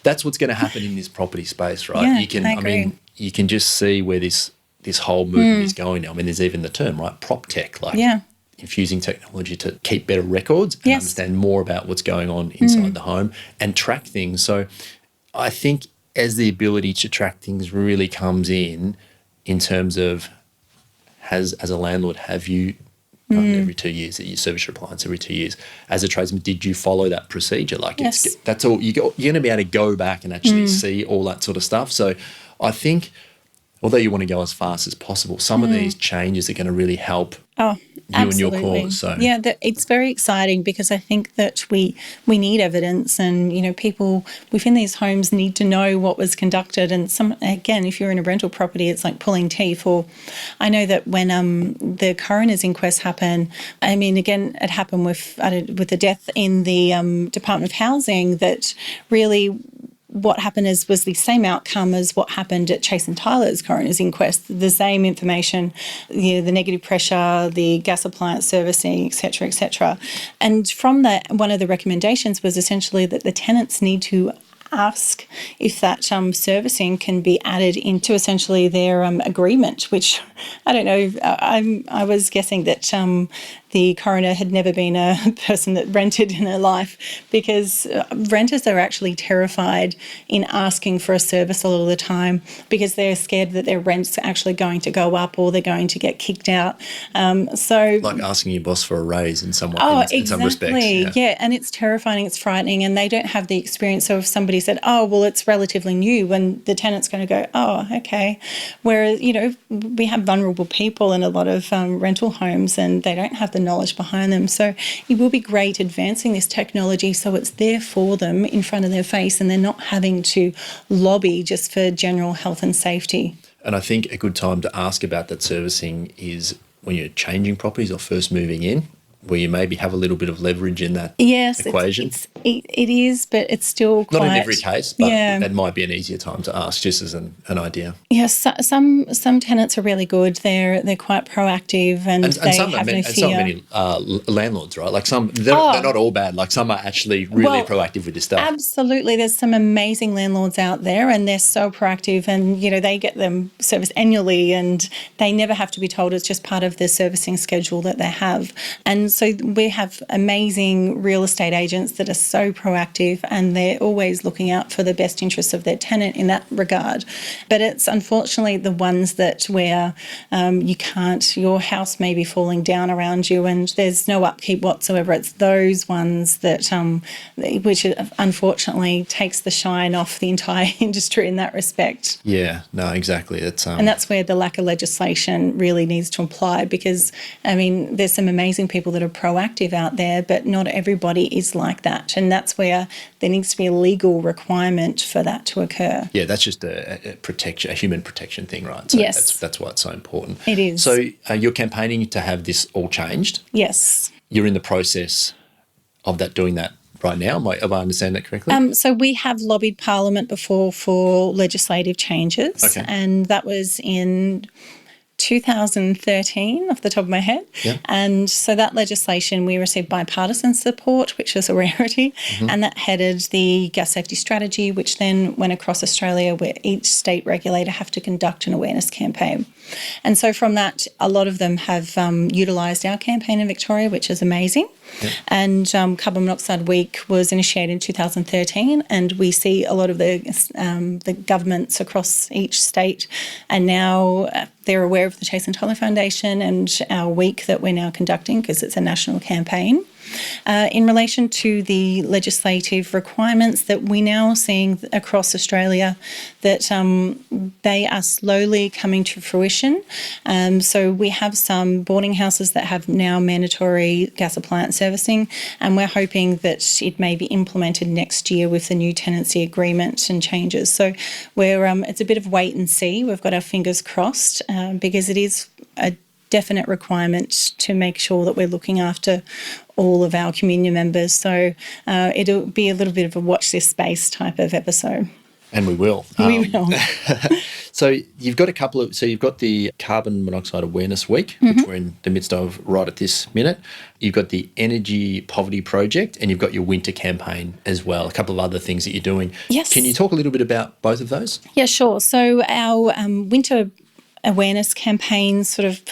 That's what's going to happen in this property space, right? Yeah, I agree. You can just see where this whole movement is going now. There's even the term, right? Prop tech, infusing technology to keep better records and understand more about what's going on inside the home and track things. So I think as the ability to track things really comes in terms of, as a landlord, have you every 2 years that you service your appliance every 2 years? As a tradesman, did you follow that procedure? That's all. You're going to be able to go back and actually see all that sort of stuff. So I think, although you want to go as fast as possible, some of these changes are going to really help you and your cause. So it's very exciting because I think that we need evidence, and people within these homes need to know what was conducted. And again, if you're in a rental property, it's like pulling teeth. Or I know that when the coroner's inquest happened, again, it happened with the death in the Department of Housing, that really what happened was the same outcome as what happened at Chase and Tyler's coroner's inquest. The same information, the negative pressure, the gas appliance servicing, et cetera, et cetera. And from that, one of the recommendations was essentially that the tenants need to ask if that servicing can be added into essentially their agreement, which I don't know. I was guessing that the coroner had never been a person that rented in her life, because renters are actually terrified in asking for a service a lot of the time because they're scared that their rent's actually going to go up or they're going to get kicked out. Like asking your boss for a raise in some in some respects. Yeah, and it's terrifying, it's frightening, and they don't have the experience. So if somebody said, oh, well, it's relatively new, and the tenant's going to go, oh, okay. Whereas, we have vulnerable people in a lot of rental homes, and they don't have the knowledge behind them. So it will be great advancing this technology so it's there for them in front of their face, and they're not having to lobby just for general health and safety. And I think a good time to ask about that servicing is when you're changing properties or first moving in, where you maybe have a little bit of leverage in that equation. It is, but it's still quite... Not in every case, but that might be an easier time to ask, just as an idea. Yes, some tenants are really good. They're quite proactive, and they have no fear. And so many landlords, right? Like they're not all bad. Like some are actually really proactive with this stuff. Absolutely. There's some amazing landlords out there, and they're so proactive, and, they get them serviced annually, and they never have to be told. It's just part of the servicing schedule that they have. And So we have amazing real estate agents that are so proactive, and they're always looking out for the best interests of their tenant in that regard. But it's unfortunately the ones that where you can't, your house may be falling down around you and there's no upkeep whatsoever. It's those ones that, which unfortunately takes the shine off the entire industry in that respect. Yeah, no, exactly. It's and that's where the lack of legislation really needs to apply, because, I mean, there's some amazing people that are proactive out there, but not everybody is like that. And that's where there needs to be a legal requirement for that to occur. Yeah, that's just a human protection thing, right? So yes. That's why it's so important. It is. So you're campaigning to have this all changed? Yes. You're in the process of doing that right now? Am I understand that correctly? So we have lobbied Parliament before for legislative changes, okay. And that was in 2013 off the top of my head. Yeah. And so that legislation, we received bipartisan support, which is a rarity, and that headed the gas safety strategy, which then went across Australia, where each state regulator have to conduct an awareness campaign. And so from that, a lot of them have utilised our campaign in Victoria, which is amazing. Yep. And Carbon Monoxide Week was initiated in 2013, and we see a lot of the governments across each state, and now they're aware of the Chase and Tyler Foundation and our week that we're now conducting, because it's a national campaign. In relation to the legislative requirements that we're now seeing across Australia, that they are slowly coming to fruition. So we have some boarding houses that have now mandatory gas appliance servicing, and we're hoping that it may be implemented next year with the new tenancy agreement and changes. So it's a bit of wait and see. We've got our fingers crossed, because it is a definite requirement to make sure that we're looking after all of our community members. So it'll be a little bit of a watch this space type of episode. And we will. We will. So you've got you've got the Carbon Monoxide Awareness Week, which we're in the midst of right at this minute. You've got the Energy Poverty Project, and you've got your winter campaign as well, a couple of other things that you're doing. Yes. Can you talk a little bit about both of those? Yeah, sure. So our winter awareness campaign sort of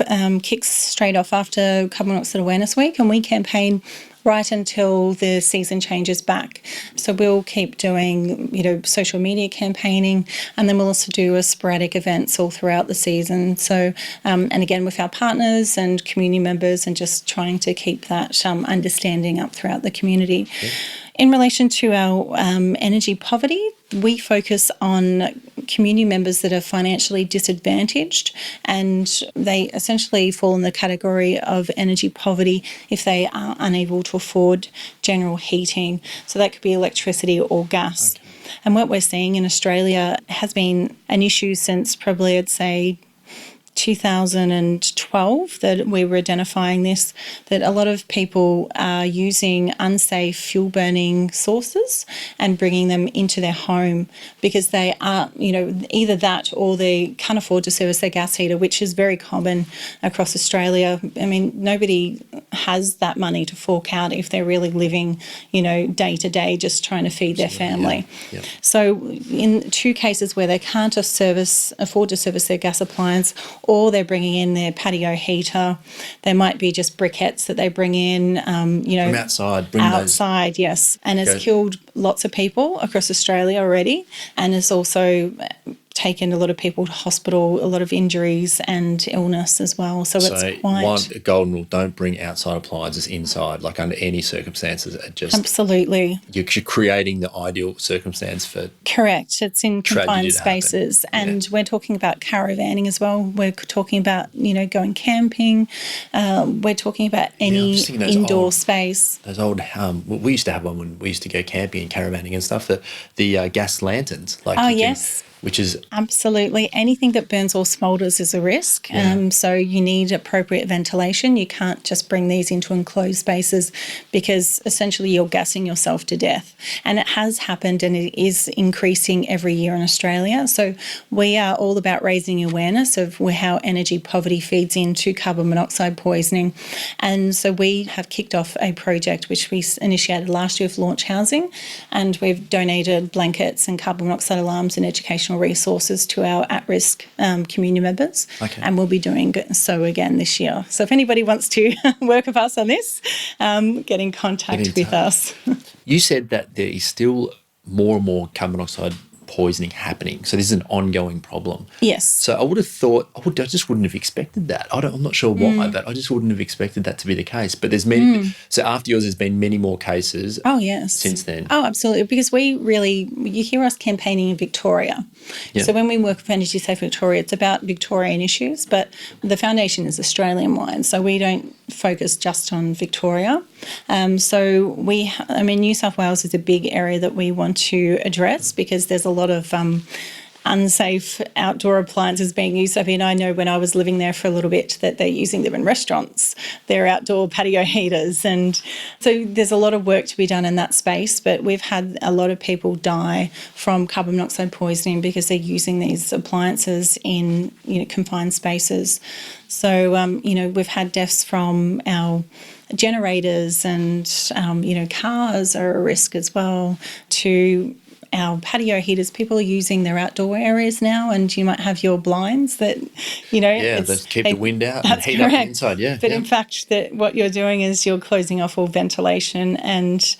kicks straight off after Carbon Monoxide Awareness Week, and we campaign right until the season changes back. So we'll keep doing, social media campaigning, and then we'll also do sporadic events all throughout the season. So, and again with our partners and community members, and just trying to keep that understanding up throughout the community. Yeah. In relation to our energy poverty, we focus on community members that are financially disadvantaged, and they essentially fall in the category of energy poverty if they are unable to afford general heating. So that could be electricity or gas. Okay. And what we're seeing in Australia has been an issue since probably, I'd say, 2012 that we were identifying this, that a lot of people are using unsafe fuel burning sources and bringing them into their home because they are, either that or they can't afford to service their gas heater, which is very common across Australia. I mean, nobody has that money to fork out if they're really living, day to day, just trying to feed their family. Yeah. So in two cases where they can't afford to service their gas appliance, or they're bringing in their patio heater. There might be just briquettes that they bring in, from outside. Outside, yes. And has killed lots of people across Australia already, and has also taken a lot of people to hospital, a lot of injuries and illness as well. So it's quite... one golden rule, don't bring outside appliances inside, like under any circumstances. Absolutely. You're creating the ideal circumstance for... Correct. It's in confined spaces. And we're talking about caravanning as well. We're talking about, going camping. We're talking about any indoor space. Those old... we used to have one when we used to go camping and caravanning and stuff, the gas lanterns. Yes. Which is... Absolutely. Anything that burns or smoulders is a risk. Yeah. So you need appropriate ventilation. You can't just bring these into enclosed spaces because essentially you're gassing yourself to death. And it has happened, and it is increasing every year in Australia. So we are all about raising awareness of how energy poverty feeds into carbon monoxide poisoning. And so we have kicked off a project which we initiated last year with Launch Housing, and we've donated blankets and carbon monoxide alarms and educational additional resources to our at-risk community members, and we'll be doing so again this year. So if anybody wants to work with us on this, get in contact with us. You said that there is still more and more carbon monoxide poisoning happening. So this is an ongoing problem. Yes. So I would have thought, I just wouldn't have expected that. I'm not sure why, but I just wouldn't have expected that to be the case. But there's many, so after yours, there's been many more cases. Oh, yes. Since then. Oh, absolutely. Because you hear us campaigning in Victoria. Yep. So when we work with Energy Safe Victoria, it's about Victorian issues, but the foundation is Australian-wide. So we don't focus just on Victoria. So New South Wales is a big area that we want to address because there's a lot of unsafe outdoor appliances being used. I mean, I know when I was living there for a little bit that they're using them in restaurants. They're outdoor patio heaters. And so there's a lot of work to be done in that space, but we've had a lot of people die from carbon monoxide poisoning because they're using these appliances in confined spaces. So, we've had deaths from our generators and, cars are a risk as well, to our patio heaters. People are using their outdoor areas now, and you might have your blinds that, that keep the wind out and heat up the inside. Yeah, but in fact, what you're doing is you're closing off all ventilation and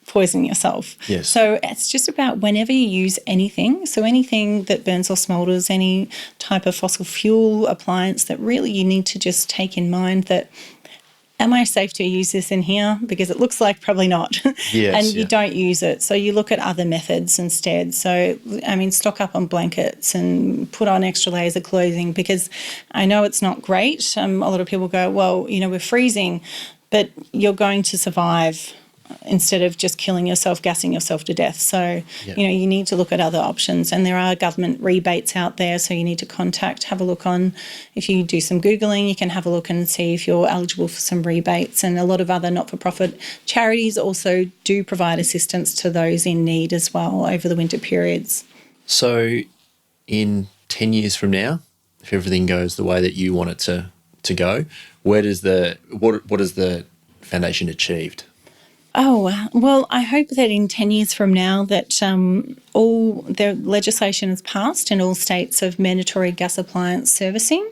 poisoning yourself. Yes. So it's just about whenever you use anything, so anything that burns or smoulders, any type of fossil fuel appliance, that really you need to just take in mind that, am I safe to use this in here? Because it looks like probably not. Yes, and you don't use it. So you look at other methods instead. So, stock up on blankets and put on extra layers of clothing, because I know it's not great. A lot of people go, well, we're freezing, but you're going to survive instead of just killing yourself, gassing yourself to death. So, you need to look at other options. And there are government rebates out there, so you need to have a look on, if you do some Googling, you can have a look and see if you're eligible for some rebates. And a lot of other not-for-profit charities also do provide assistance to those in need as well over the winter periods. So in 10 years from now, if everything goes the way that you want it to go, what has the foundation achieved? Oh, well, I hope that in 10 years from now that all the legislation is passed in all states of mandatory gas appliance servicing,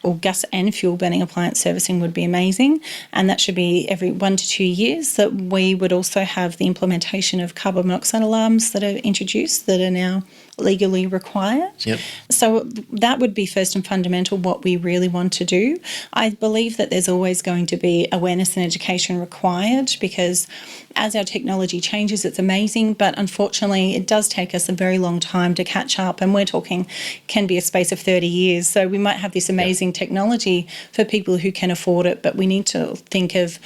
or gas and fuel burning appliance servicing would be amazing. And that should be every 1 to 2 years, that we would also have the implementation of carbon monoxide alarms that are introduced that are now legally required. Yep. So that would be first and fundamental what we really want to do. I believe that there's always going to be awareness and education required, because as our technology changes, it's amazing, but unfortunately it does take us a very long time to catch up, and we're talking can be a space of 30 years. So we might have this amazing technology for people who can afford it, but we need to think of,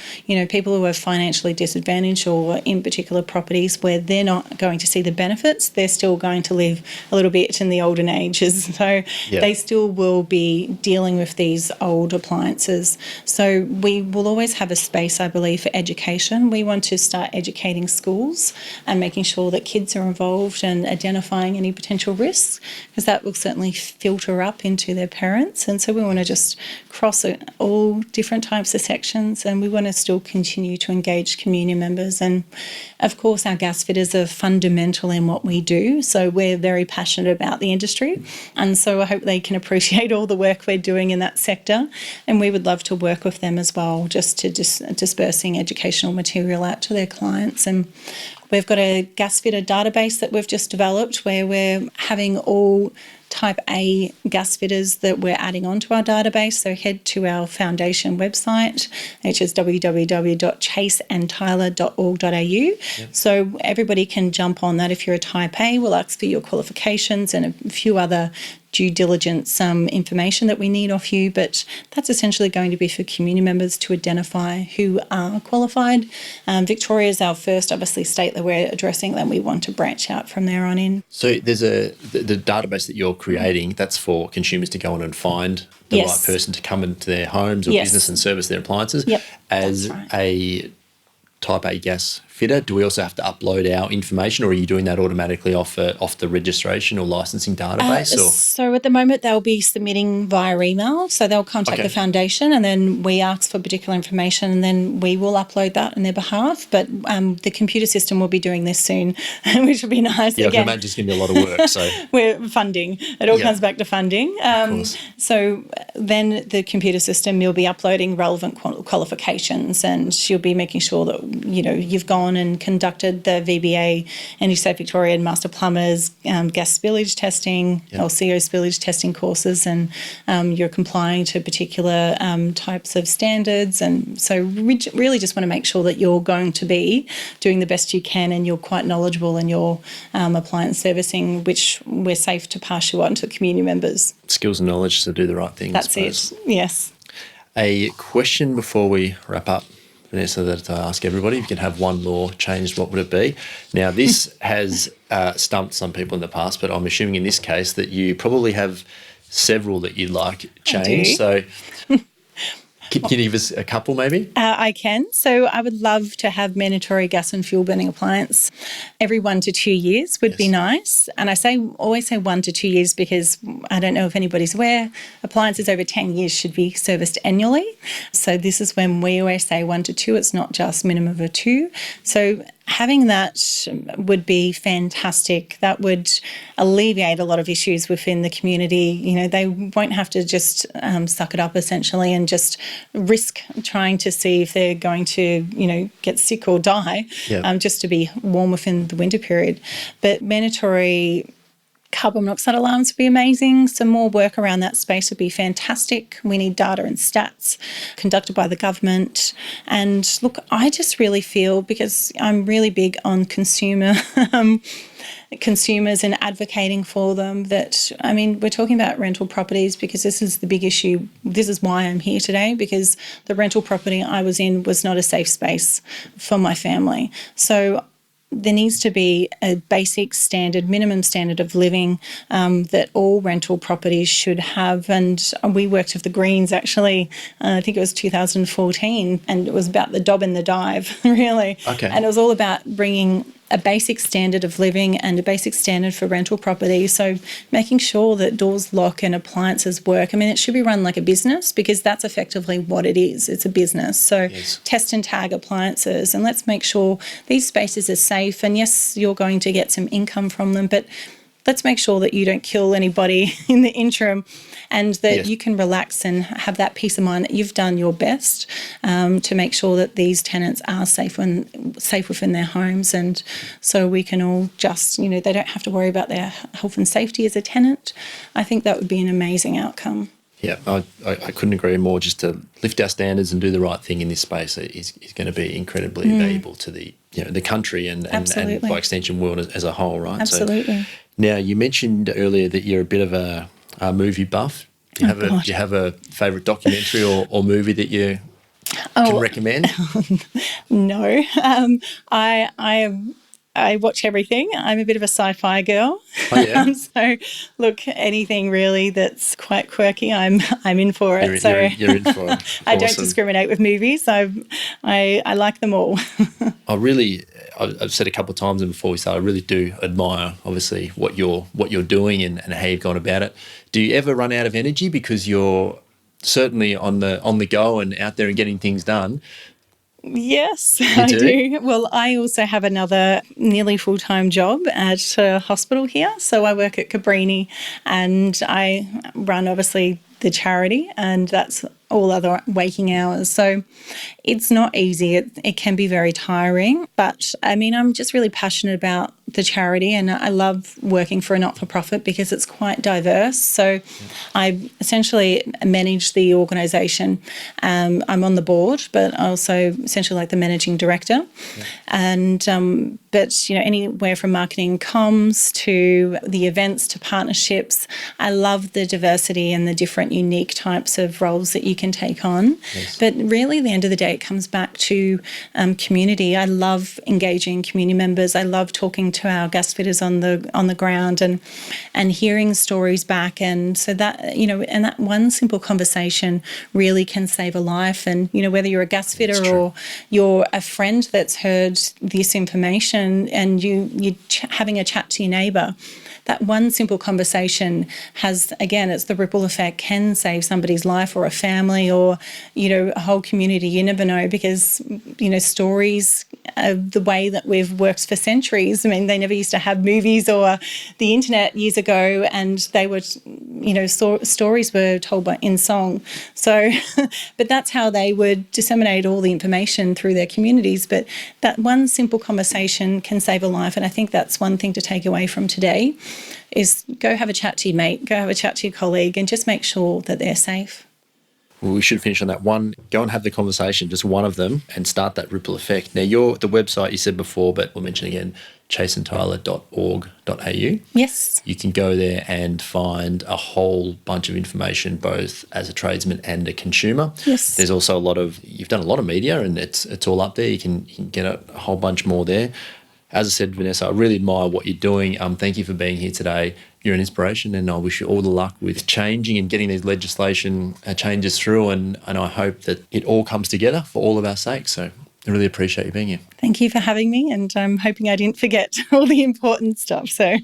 people who are financially disadvantaged, or in particular properties where they're not going to see the benefits. They're still going to live a little bit in the olden ages. So they still will be dealing with these old appliances. So we will always have a space, I believe, for education. We want to start educating schools and making sure that kids are involved and identifying any potential risks, because that will certainly filter up into their parents. And so we want to just cross all different types of sections, and we want to still continue to engage community members. And of course, our gas fitters are fundamental in what we do. So we're very passionate about the industry. And so I hope they can appreciate all the work we're doing in that sector. And we would love to work with them as well, just to dispersing educational material out to their clients. And we've got a gas fitter database that we've just developed, where we're having all Type A gas fitters that we're adding onto our database. So head to our foundation website, which is www.chaseandtyler.org.au. Yep. So everybody can jump on that. If you're a Type A, we'll ask for your qualifications and a few other due diligence information that we need off you, but that's essentially going to be for community members to identify who are qualified. Victoria is our first, obviously, state that we're addressing, and we want to branch out from there on in. So there's the database that you're creating, that's for consumers to go on and find the right person to come into their homes or business and service their appliances. Yep. As a Type A gas fitter, do we also have to upload our information, or are you doing that automatically off the registration or licensing database? So at the moment they'll be submitting via email. So they'll contact the foundation, and then we ask for particular information, and then we will upload that on their behalf. But the computer system will be doing this soon, which will be nice. Yeah, I can imagine it's going to be a lot of work. So we're funding. It all comes back to funding. So then the computer system, you'll be uploading relevant qualifications, and you'll be making sure that you've gone and conducted the VBA, Energy Safe Victoria and Master Plumbers gas spillage testing or CO spillage testing courses, and you're complying to particular types of standards. And so we really just want to make sure that you're going to be doing the best you can, and you're quite knowledgeable in your appliance servicing, which we're safe to pass you on to community members. Skills and knowledge to do the right thing. That's it. Yes. A question before we wrap up, Vanessa, that I ask everybody: if you could have one law changed, what would it be? Now, this has stumped some people in the past, but I'm assuming in this case that you probably have several that you'd like changed. So can you give us a couple maybe? I can. So I would love to have mandatory gas and fuel burning appliance every 1 to 2 years would be nice. And I always say 1 to 2 years because I don't know if anybody's aware, appliances over 10 years should be serviced annually. So this is when we always say 1 to 2. It's not just minimum of a 2. So having that would be fantastic. That would alleviate a lot of issues within the community. They won't have to just suck it up essentially and just risk trying to see if they're going to, get sick or die just to be warm within the winter period. But mandatory carbon monoxide alarms would be amazing. Some more work around that space would be fantastic. We need data and stats conducted by the government. And look, I just really feel, because I'm really big on consumers and advocating for them, that, we're talking about rental properties because this is the big issue. This is why I'm here today, because the rental property I was in was not a safe space for my family. So there needs to be a basic standard, minimum standard of living that all rental properties should have. And we worked with the Greens actually, I think it was 2014, and it was about the dob and the dive, really. Okay. And it was all about bringing a basic standard of living and a basic standard for rental property. So making sure that doors lock and appliances work. It should be run like a business, because that's effectively what it is. It's a business. So test and tag appliances, and let's make sure these spaces are safe. And yes, you're going to get some income from them, but let's make sure that you don't kill anybody in the interim, and that you can relax and have that peace of mind that you've done your best to make sure that these tenants are safe within their homes. And so we can all just, they don't have to worry about their health and safety as a tenant. I think that would be an amazing outcome. Yeah, I couldn't agree more. Just to lift our standards and do the right thing in this space is going to be incredibly valuable to the country and by extension world as a whole, right? Absolutely. So, now, you mentioned earlier that you're a bit of a movie buff. Do you have a favourite documentary or movie that you can recommend? No. I watch everything. I'm a bit of a sci-fi girl. Oh, yeah? So, look, anything really that's quite quirky, I'm in for it. You're in for it. I don't discriminate with movies. I like them all. I've said a couple of times and before we start, I really do admire, obviously, what you're doing and how you've gone about it. Do you ever run out of energy because you're certainly on the go and out there and getting things done? Yes, I do. Well, I also have another nearly full-time job at a hospital here. So I work at Cabrini, and I run, obviously, the charity, and that's all other waking hours. So it's not easy. It can be very tiring, but I'm just really passionate about the charity, and I love working for a not-for-profit because it's quite diverse. So I essentially manage the organisation. I'm on the board, but I also essentially like the managing director. Yeah. And but anywhere from marketing comms to the events to partnerships, I love the diversity and the different unique types of roles that you can take on. Yes. But really, at the end of the day, it comes back to community. I love engaging community members. I love talking to our gas fitters on the ground and hearing stories back. And so that, and that one simple conversation really can save a life. And, whether you're a gas fitter or you're a friend that's heard this information and you're having a chat to your neighbour, that one simple conversation has, again, it's the ripple effect, can save somebody's life or a family or, a whole community. You never know, because, stories of the way that we've worked for centuries. I mean, they never used to have movies or the internet years ago, and they were, stories were told in song. So, but that's how they would disseminate all the information through their communities. But that one simple conversation can save a life. And I think that's one thing to take away from today, is go have a chat to your mate, go have a chat to your colleague, and just make sure that they're safe. Well, we should finish on that one. Go and have the conversation, just one of them, and start that ripple effect. Now, the website you said before, but we'll mention again, chaseandtyler.org.au. Yes. You can go there and find a whole bunch of information, both as a tradesman and a consumer. Yes. There's also you've done a lot of media, and it's all up there. You can get a whole bunch more there. As I said, Vanessa, I really admire what you're doing. Thank you for being here today. You're an inspiration, and I wish you all the luck with changing and getting these legislation changes through, and I hope that it all comes together for all of our sakes. So I really appreciate you being here. Thank you for having me, and I'm hoping I didn't forget all the important stuff. So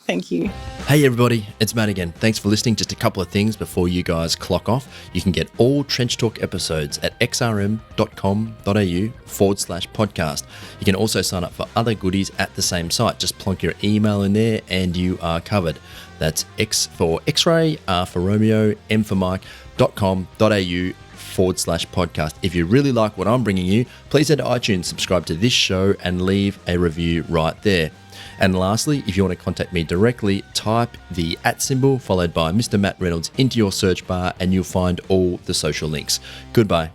thank you. Hey everybody, it's Matt again. Thanks for listening. Just a couple of things before you guys clock off. You can get all Trench Talk episodes at xrm.com.au/podcast. You can also sign up for other goodies at the same site. Just plonk your email in there and you are covered. That's X for X-ray, R for Romeo, M for Mike.com.au/podcast. If you really like what I'm bringing you, please head to iTunes, subscribe to this show and leave a review right there. And lastly, if you want to contact me directly, type the @ followed by Mr. Matt Reynolds into your search bar and you'll find all the social links. Goodbye.